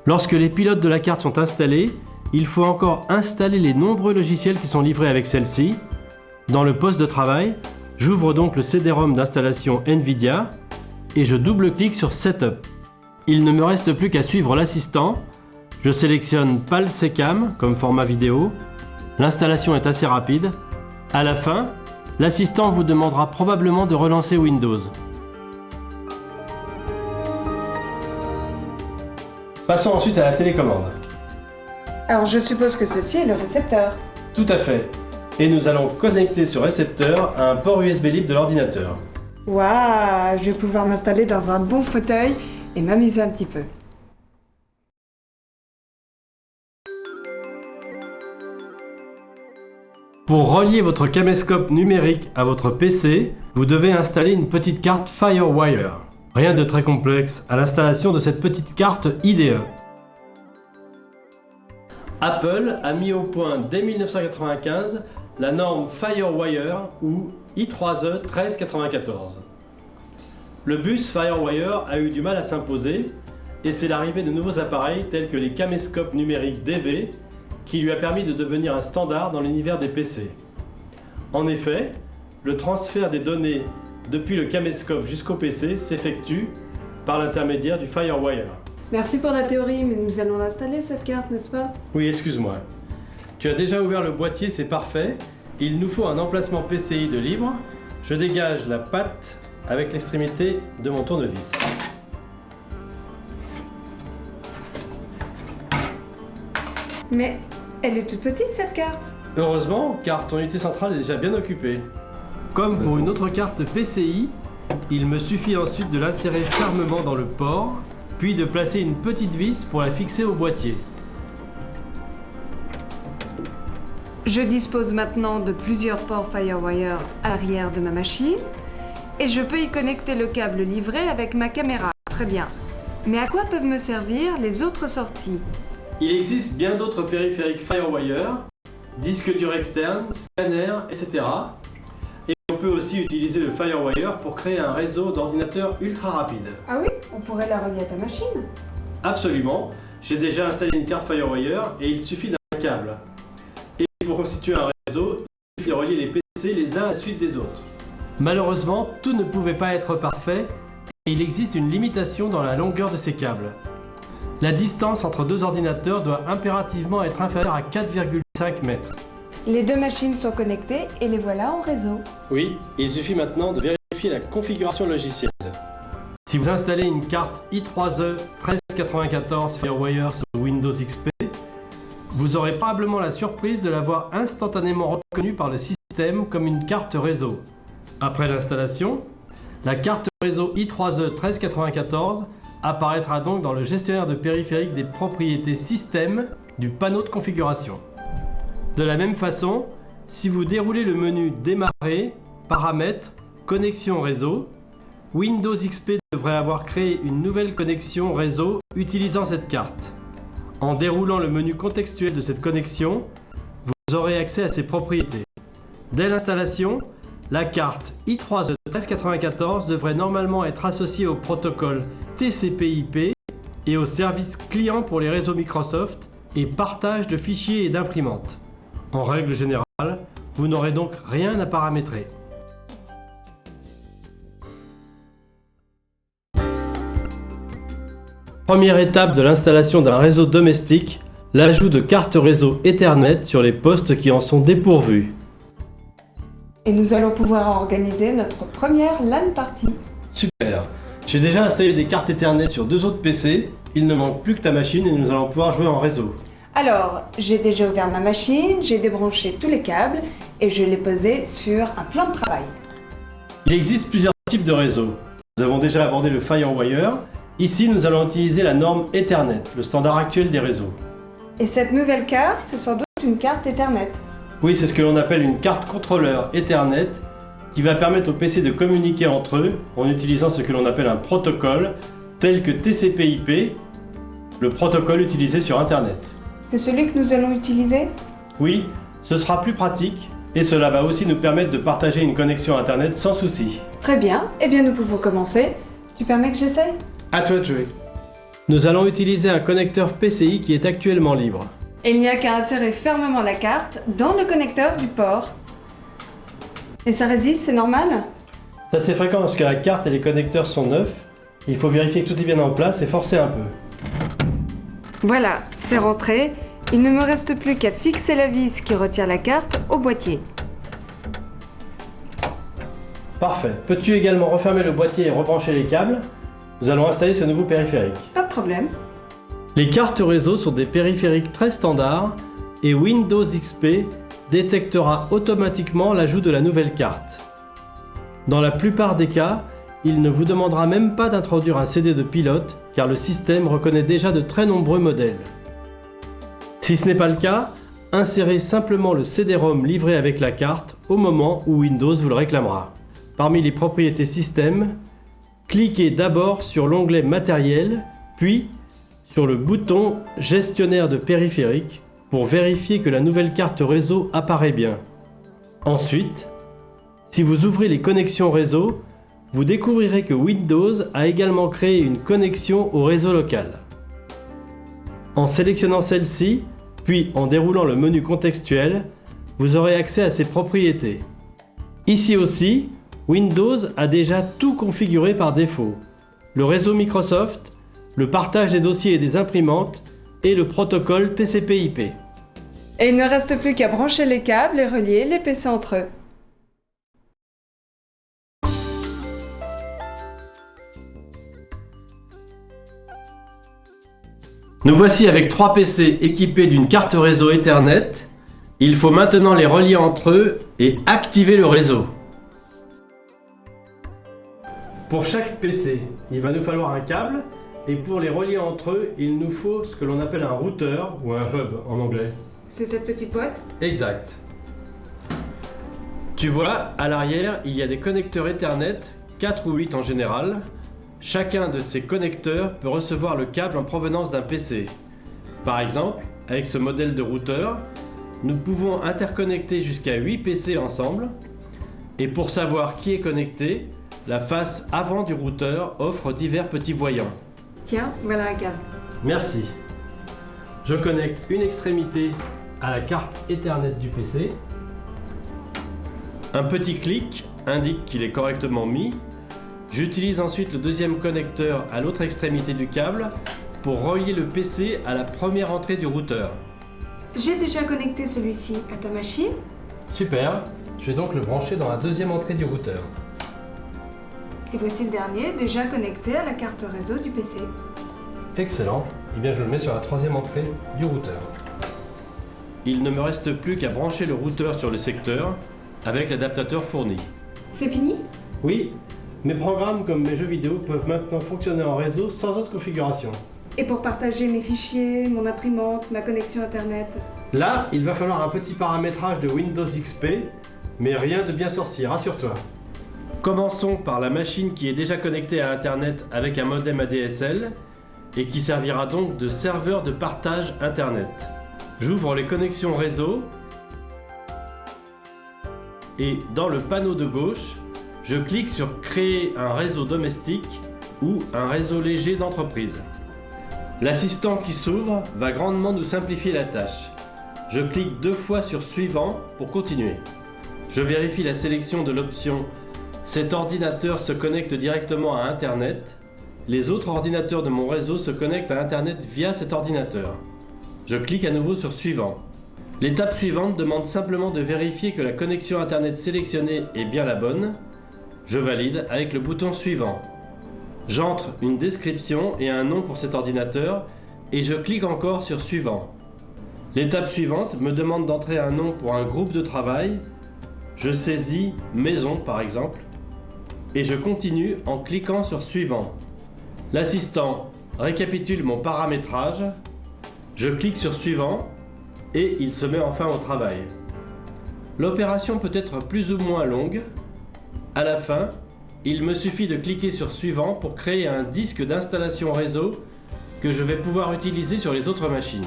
Lorsque les pilotes de la carte sont installés, il faut encore installer les nombreux logiciels qui sont livrés avec celle-ci. Dans le poste de travail, j'ouvre donc le CD-ROM d'installation NVIDIA et je double-clique sur Setup. Il ne me reste plus qu'à suivre l'assistant. Je sélectionne PAL SECAM comme format vidéo. L'installation est assez rapide. À la fin, l'assistant vous demandera probablement de relancer Windows. Passons ensuite à la télécommande. Alors je suppose que ceci est le récepteur. Tout à fait. Et nous allons connecter ce récepteur à un port USB libre de l'ordinateur. Waouh, je vais pouvoir m'installer dans un bon fauteuil et m'amuser un petit peu. Pour relier votre caméscope numérique à votre PC, vous devez installer une petite carte FireWire. Rien de très complexe à l'installation de cette petite carte IDE. Apple a mis au point dès 1995 la norme FireWire ou I3E 1394. Le bus FireWire a eu du mal à s'imposer et c'est l'arrivée de nouveaux appareils tels que les caméscopes numériques DV qui lui a permis de devenir un standard dans l'univers des PC. En effet, le transfert des données depuis le caméscope jusqu'au PC s'effectue par l'intermédiaire du FireWire. Merci pour la théorie, mais nous allons l'installer cette carte, n'est-ce pas? Oui, excuse-moi. Tu as déjà ouvert le boîtier, c'est parfait. Il nous faut un emplacement PCI de libre. Je dégage la patte avec l'extrémité de mon tournevis. Mais elle est toute petite cette carte. Heureusement, car ton unité centrale est déjà bien occupée. Comme pour une autre carte PCI, il me suffit ensuite de l'insérer fermement dans le port, puis de placer une petite vis pour la fixer au boîtier. Je dispose maintenant de plusieurs ports FireWire à l'arrière de ma machine et je peux y connecter le câble livré avec ma caméra. Très bien. Mais à quoi peuvent me servir les autres sorties? Il existe bien d'autres périphériques FireWire, disques durs externes, scanners, etc. Et on peut aussi utiliser le FireWire pour créer un réseau d'ordinateurs ultra rapide. Ah oui? On pourrait la relier à ta machine? Absolument. J'ai déjà installé une carte FireWire et il suffit d'un câble. Et pour constituer un réseau, il suffit de relier les PC les uns à la suite des autres. Malheureusement, tout ne pouvait pas être parfait et il existe une limitation dans la longueur de ces câbles. La distance entre deux ordinateurs doit impérativement être inférieure à 4,5 mètres. Les deux machines sont connectées et les voilà en réseau. Oui, il suffit maintenant de vérifier la configuration logicielle. Si vous installez une carte I3E 1394 FireWire sur Windows XP, vous aurez probablement la surprise de la voir instantanément reconnue par le système comme une carte réseau. Après l'installation, la carte réseau I3E 1394 apparaîtra donc dans le gestionnaire de périphériques des propriétés système du panneau de configuration. De la même façon, Si vous déroulez le menu Démarrer, Paramètres, Connexion réseau, Windows XP devrait avoir créé une nouvelle connexion réseau utilisant cette carte. En déroulant le menu contextuel de cette connexion, vous aurez accès à ses propriétés. Dès l'installation, la carte I3 de 1394 devrait normalement être associée au protocole TCP/IP et au service client pour les réseaux Microsoft et partage de fichiers et d'imprimantes. En règle générale, vous n'aurez donc rien à paramétrer. Première étape de l'installation d'un réseau domestique, l'ajout de cartes réseau Ethernet sur les postes qui en sont dépourvus. Et nous allons pouvoir organiser notre première LAN party. Super. J'ai déjà installé des cartes Ethernet sur 2 autres PC. Il ne manque plus que ta machine et nous allons pouvoir jouer en réseau. Alors, j'ai déjà ouvert ma machine, j'ai débranché tous les câbles et je l'ai posé sur un plan de travail. Il existe plusieurs types de réseaux. Nous avons déjà abordé le FireWire. Ici, nous allons utiliser la norme Ethernet, le standard actuel des réseaux. Et cette nouvelle carte, c'est sans doute une carte Ethernet. Oui, c'est ce que l'on appelle une carte contrôleur Ethernet qui va permettre aux PC de communiquer entre eux en utilisant ce que l'on appelle un protocole tel que TCP/IP, le protocole utilisé sur Internet. C'est celui que nous allons utiliser? Oui, ce sera plus pratique et cela va aussi nous permettre de partager une connexion Internet sans souci. Très bien, eh bien nous pouvons commencer. Tu permets que j'essaye? À toi de jouer. Nous allons utiliser un connecteur PCI qui est actuellement libre. Il n'y a qu'à insérer fermement la carte dans le connecteur du port. Et ça résiste, c'est normal? C'est assez fréquent parce que la carte et les connecteurs sont neufs. Il faut vérifier que tout est bien en place et forcer un peu. Voilà, c'est rentré. Il ne me reste plus qu'à fixer la vis qui retient la carte au boîtier. Parfait. Peux-tu également refermer le boîtier et rebrancher les câbles? Nous allons installer ce nouveau périphérique. Pas de problème. Les cartes réseau sont des périphériques très standards et Windows XP détectera automatiquement l'ajout de la nouvelle carte. Dans la plupart des cas, il ne vous demandera même pas d'introduire un CD de pilote car le système reconnaît déjà de très nombreux modèles. Si ce n'est pas le cas, insérez simplement le CD-ROM livré avec la carte au moment où Windows vous le réclamera. Parmi les propriétés système, cliquez d'abord sur l'onglet Matériel, puis sur le bouton Gestionnaire de périphériques pour vérifier que la nouvelle carte réseau apparaît bien. Ensuite, si vous ouvrez les connexions réseau, vous découvrirez que Windows a également créé une connexion au réseau local. En sélectionnant celle-ci, puis en déroulant le menu contextuel, vous aurez accès à ses propriétés. Ici aussi, Windows a déjà tout configuré par défaut. Le réseau Microsoft, le partage des dossiers et des imprimantes et le protocole TCP/IP. Et il ne reste plus qu'à brancher les câbles et relier les PC entre eux. Nous voici avec 3 PC équipés d'une carte réseau Ethernet. Il faut maintenant les relier entre eux et activer le réseau. Pour chaque PC, il va nous falloir un câble et pour les relier entre eux, il nous faut ce que l'on appelle un routeur ou un hub en anglais. C'est cette petite boîte? Exact. Tu vois, à l'arrière, il y a des connecteurs Ethernet, 4 ou 8 en général. Chacun de ces connecteurs peut recevoir le câble en provenance d'un PC. Par exemple, avec ce modèle de routeur, nous pouvons interconnecter jusqu'à 8 PC ensemble. Et pour savoir qui est connecté, la face avant du routeur offre divers petits voyants. Tiens, voilà un câble. Merci. Je connecte une extrémité à la carte Ethernet du PC. Un petit clic indique qu'il est correctement mis. J'utilise ensuite le deuxième connecteur à l'autre extrémité du câble pour relier le PC à la première entrée du routeur. J'ai déjà connecté celui-ci à ta machine. Super, je vais donc le brancher dans la deuxième entrée du routeur. Et voici le dernier, déjà connecté à la carte réseau du PC. Excellent, et bien je le mets sur la troisième entrée du routeur. Il ne me reste plus qu'à brancher le routeur sur le secteur avec l'adaptateur fourni. C'est fini? Oui, mes programmes comme mes jeux vidéo peuvent maintenant fonctionner en réseau sans autre configuration. Et pour partager mes fichiers, mon imprimante, ma connexion internet? Là, il va falloir un petit paramétrage de Windows XP, mais rien de bien sorcier, rassure-toi. Commençons par la machine qui est déjà connectée à Internet avec un modem ADSL et qui servira donc de serveur de partage Internet. J'ouvre les connexions réseau et dans le panneau de gauche, je clique sur Créer un réseau domestique ou un réseau léger d'entreprise. L'assistant qui s'ouvre va grandement nous simplifier la tâche. Je clique 2 fois sur Suivant pour continuer. Je vérifie la sélection de l'option Cet ordinateur se connecte directement à Internet. Les autres ordinateurs de mon réseau se connectent à Internet via cet ordinateur. Je clique à nouveau sur Suivant. L'étape suivante demande simplement de vérifier que la connexion Internet sélectionnée est bien la bonne. Je valide avec le bouton Suivant. J'entre une description et un nom pour cet ordinateur et je clique encore sur Suivant. L'étape suivante me demande d'entrer un nom pour un groupe de travail. Je saisis Maison par exemple et je continue en cliquant sur Suivant. L'assistant récapitule mon paramétrage. Je clique sur Suivant et il se met enfin au travail. L'opération peut être plus ou moins longue. À la fin, il me suffit de cliquer sur Suivant pour créer un disque d'installation réseau que je vais pouvoir utiliser sur les autres machines.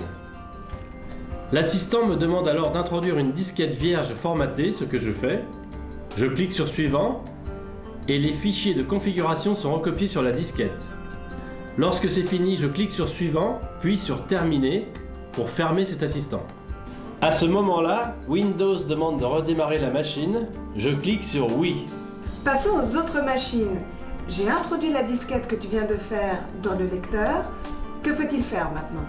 L'assistant me demande alors d'introduire une disquette vierge formatée, ce que je fais. Je clique sur Suivant et les fichiers de configuration sont recopiés sur la disquette. Lorsque c'est fini, je clique sur Suivant, puis sur Terminer pour fermer cet assistant. À ce moment-là, Windows demande de redémarrer la machine. Je clique sur Oui. Passons aux autres machines. J'ai introduit la disquette que tu viens de faire dans le lecteur. Que faut-il faire maintenant?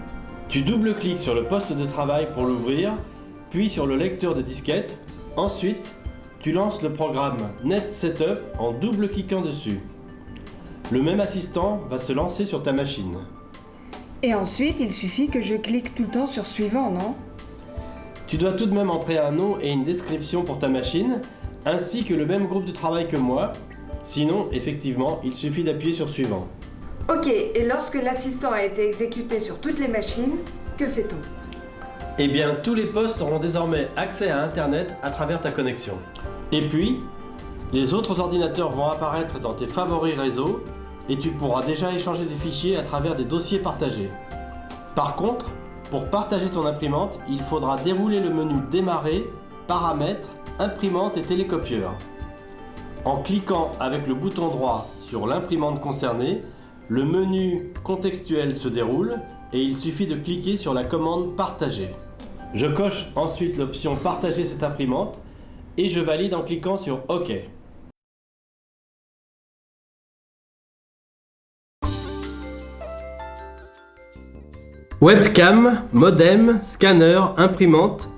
Tu double-cliques sur le poste de travail pour l'ouvrir, puis sur le lecteur de disquette. Ensuite, tu lances le programme Net Setup en double-cliquant dessus. Le même assistant va se lancer sur ta machine. Et ensuite, il suffit que je clique tout le temps sur Suivant, non? Tu dois tout de même entrer un nom et une description pour ta machine, ainsi que le même groupe de travail que moi. Sinon, effectivement, il suffit d'appuyer sur Suivant. Ok, et lorsque l'assistant a été exécuté sur toutes les machines, que fait-on? Eh bien, tous les postes auront désormais accès à Internet à travers ta connexion. Et puis, les autres ordinateurs vont apparaître dans tes favoris réseau et tu pourras déjà échanger des fichiers à travers des dossiers partagés. Par contre, pour partager ton imprimante, il faudra dérouler le menu Démarrer, Paramètres, Imprimante et Télécopieur. En cliquant avec le bouton droit sur l'imprimante concernée, le menu contextuel se déroule et il suffit de cliquer sur la commande Partager. Je coche ensuite l'option Partager cette imprimante et je valide en cliquant sur OK. Webcam, modem, scanner, imprimante,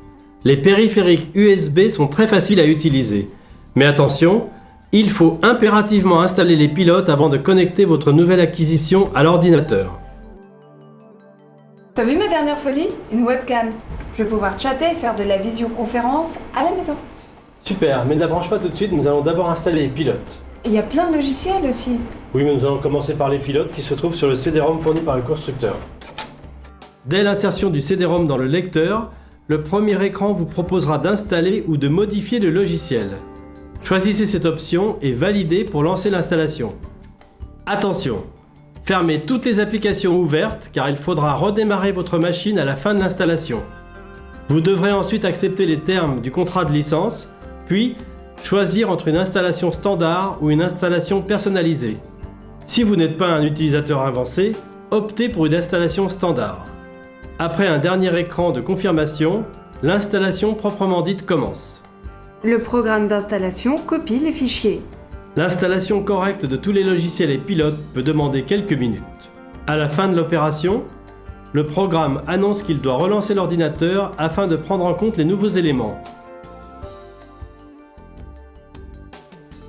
les périphériques USB sont très faciles à utiliser. Mais attention, il faut impérativement installer les pilotes avant de connecter votre nouvelle acquisition à l'ordinateur. T'as vu ma dernière folie? Une webcam. Je vais pouvoir chatter et faire de la visioconférence à la maison. Super, mais ne la branche pas tout de suite, nous allons d'abord installer les pilotes. Il y a plein de logiciels aussi. Oui, mais nous allons commencer par les pilotes qui se trouvent sur le CD-ROM fourni par le constructeur. Dès l'insertion du CD-ROM dans le lecteur, le premier écran vous proposera d'installer ou de modifier le logiciel. Choisissez cette option et validez pour lancer l'installation. Attention, fermez toutes les applications ouvertes car il faudra redémarrer votre machine à la fin de l'installation. Vous devrez ensuite accepter les termes du contrat de licence, puis choisir entre une installation standard ou une installation personnalisée. Si vous n'êtes pas un utilisateur avancé, optez pour une installation standard. Après un dernier écran de confirmation, l'installation proprement dite commence. Le programme d'installation copie les fichiers. L'installation correcte de tous les logiciels et pilotes peut demander quelques minutes. À la fin de l'opération, le programme annonce qu'il doit relancer l'ordinateur afin de prendre en compte les nouveaux éléments.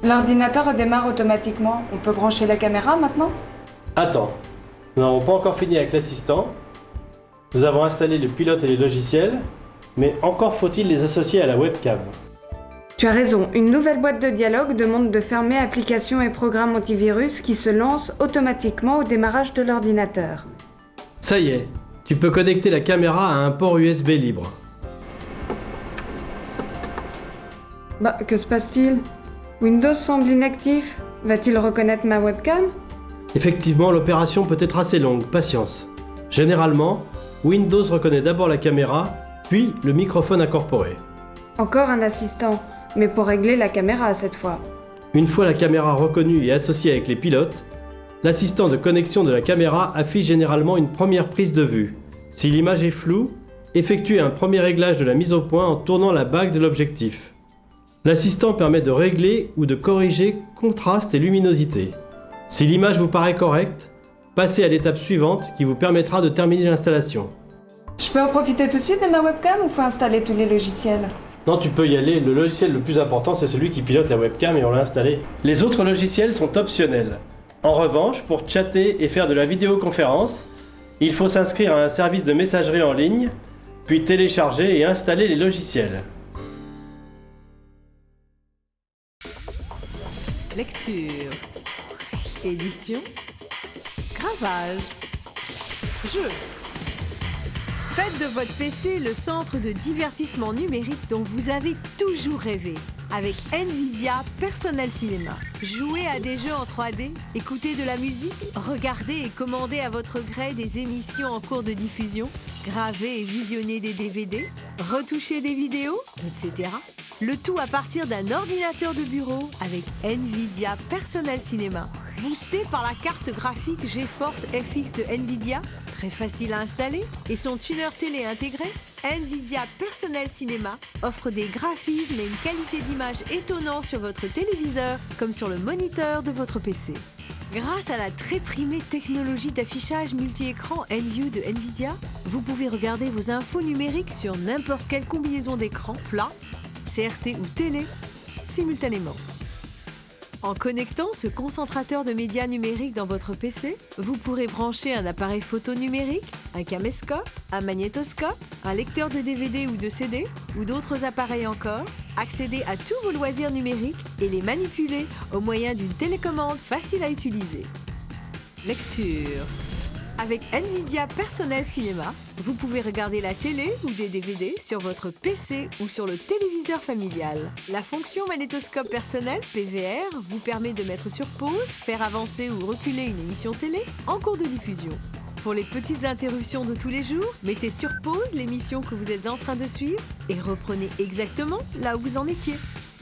L'ordinateur redémarre automatiquement. On peut brancher la caméra maintenant? Attends, nous n'avons pas encore fini avec l'assistant. Nous avons installé le pilote et les logiciels, mais encore faut-il les associer à la webcam. Tu as raison, une nouvelle boîte de dialogue demande de fermer applications et programmes antivirus qui se lancent automatiquement au démarrage de l'ordinateur. Ça y est, tu peux connecter la caméra à un port USB libre. Bah, que se passe-t-il? Windows semble inactif. Va-t-il reconnaître ma webcam? Effectivement, l'opération peut être assez longue, patience. Généralement, Windows reconnaît d'abord la caméra, puis le microphone incorporé. Encore un assistant, mais pour régler la caméra cette fois. Une fois la caméra reconnue et associée avec les pilotes, l'assistant de connexion de la caméra affiche généralement une première prise de vue. Si l'image est floue, effectuez un premier réglage de la mise au point en tournant la bague de l'objectif. L'assistant permet de régler ou de corriger contraste et luminosité. Si l'image vous paraît correcte, passez à l'étape suivante qui vous permettra de terminer l'installation. Je peux en profiter tout de suite de ma webcam ou faut installer tous les logiciels? Non, tu peux y aller, le logiciel le plus important c'est celui qui pilote la webcam et on l'a installé. Les autres logiciels sont optionnels. En revanche, pour chatter et faire de la vidéoconférence, il faut s'inscrire à un service de messagerie en ligne, puis télécharger et installer les logiciels. Lecture, édition, gravage, jeu. Faites de votre PC le centre de divertissement numérique dont vous avez toujours rêvé. Avec NVIDIA Personnel Cinéma. Jouez à des jeux en 3D, écoutez de la musique, regardez et commandez à votre gré des émissions en cours de diffusion, gravez et visionnez des DVD, retouchez des vidéos, etc. Le tout à partir d'un ordinateur de bureau avec NVIDIA Personnel Cinéma. Boosté par la carte graphique GeForce FX de NVIDIA, très facile à installer, et son tuner télé intégré, NVIDIA Personnel Cinéma offre des graphismes et une qualité d'image étonnante sur votre téléviseur comme sur le moniteur de votre PC. Grâce à la très primée technologie d'affichage multi-écran NVIEW de NVIDIA, vous pouvez regarder vos infos numériques sur n'importe quelle combinaison d'écran plat, CRT ou télé, simultanément. En connectant ce concentrateur de médias numériques dans votre PC, vous pourrez brancher un appareil photo numérique, un caméscope, un magnétoscope, un lecteur de DVD ou de CD, ou d'autres appareils encore, accéder à tous vos loisirs numériques et les manipuler au moyen d'une télécommande facile à utiliser. Lecture. Avec NVIDIA Personnel Cinéma, vous pouvez regarder la télé ou des DVD sur votre PC ou sur le téléviseur familial. La fonction magnétoscope personnel, PVR, vous permet de mettre sur pause, faire avancer ou reculer une émission télé en cours de diffusion. Pour les petites interruptions de tous les jours, mettez sur pause l'émission que vous êtes en train de suivre et reprenez exactement là où vous en étiez.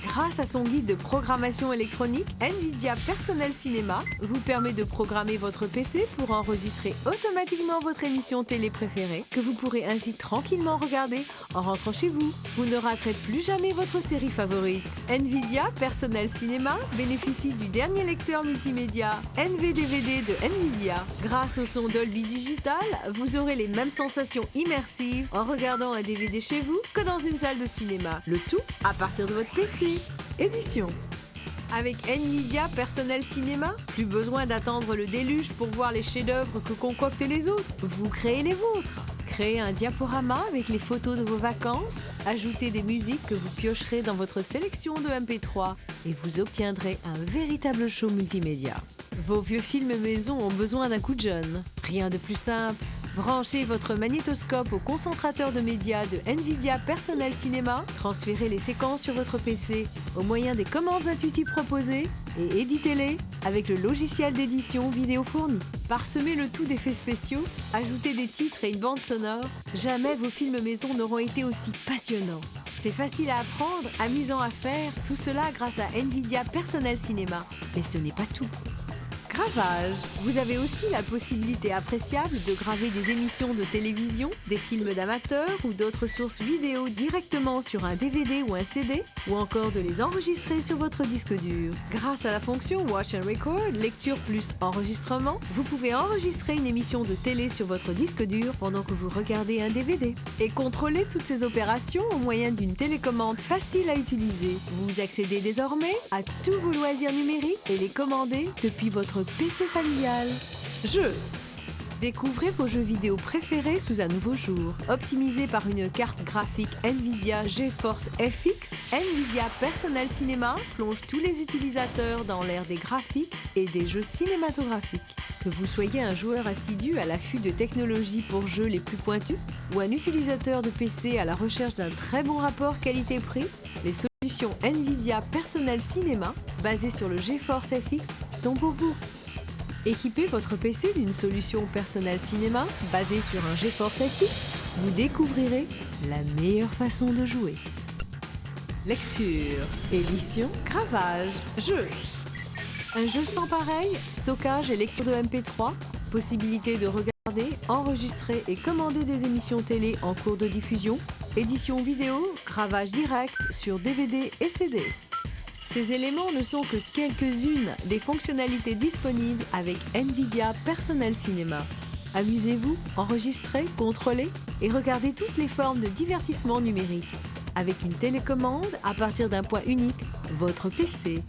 Grâce à son guide de programmation électronique, NVIDIA Personnel Cinéma vous permet de programmer votre PC pour enregistrer automatiquement votre émission télé préférée que vous pourrez ainsi tranquillement regarder en rentrant chez vous. Vous ne raterez plus jamais votre série favorite. NVIDIA Personnel Cinéma bénéficie du dernier lecteur multimédia NVDVD de NVIDIA. Grâce au son Dolby Digital, vous aurez les mêmes sensations immersives en regardant un DVD chez vous que dans une salle de cinéma. Le tout à partir de votre PC. Édition. Avec NVIDIA Personnel Cinéma, plus besoin d'attendre le déluge pour voir les chefs-d'œuvre que concoctent les autres. Vous créez les vôtres. Créez un diaporama avec les photos de vos vacances, ajoutez des musiques que vous piocherez dans votre sélection de MP3 et vous obtiendrez un véritable show multimédia. Vos vieux films maison ont besoin d'un coup de jeune. Rien de plus simple. Branchez votre magnétoscope au concentrateur de médias de NVIDIA Personnel Cinéma, transférez les séquences sur votre PC au moyen des commandes intuitives proposées et éditez-les avec le logiciel d'édition vidéo fourni. Parsemez le tout d'effets spéciaux, ajoutez des titres et une bande sonore, jamais vos films maison n'auront été aussi passionnants. C'est facile à apprendre, amusant à faire, tout cela grâce à NVIDIA Personnel Cinéma. Et ce n'est pas tout. Gravage. Vous avez aussi la possibilité appréciable de graver des émissions de télévision, des films d'amateurs ou d'autres sources vidéo directement sur un DVD ou un CD, ou encore de les enregistrer sur votre disque dur. Grâce à la fonction Watch and Record, lecture plus enregistrement, vous pouvez enregistrer une émission de télé sur votre disque dur pendant que vous regardez un DVD. Et contrôler toutes ces opérations au moyen d'une télécommande facile à utiliser. Vous accédez désormais à tous vos loisirs numériques et les commandez depuis votre PC familial. Jeux. Découvrez vos jeux vidéo préférés sous un nouveau jour. Optimisé par une carte graphique NVIDIA GeForce FX, NVIDIA Personnel Cinéma plonge tous les utilisateurs dans l'ère des graphiques et des jeux cinématographiques. Que vous soyez un joueur assidu à l'affût de technologies pour jeux les plus pointus ou un utilisateur de PC à la recherche d'un très bon rapport qualité-prix, les solutions solutions NVIDIA Personal Cinema basées sur le GeForce FX sont pour vous. Équipez votre PC d'une solution Personal Cinema basée sur un GeForce FX, vous découvrirez la meilleure façon de jouer. Lecture, édition, gravage, jeu. Un jeu sans pareil, stockage et lecture de MP3, possibilité de regarder, enregistrer et commander des émissions télé en cours de diffusion, édition vidéo, gravage direct sur DVD et CD. Ces éléments ne sont que quelques-unes des fonctionnalités disponibles avec NVIDIA Personal Cinema. Amusez-vous, enregistrez, contrôlez et regardez toutes les formes de divertissement numérique. Avec une télécommande à partir d'un point unique, votre PC.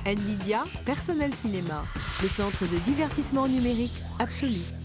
NVIDIA Personal Cinema, le centre de divertissement numérique absolu.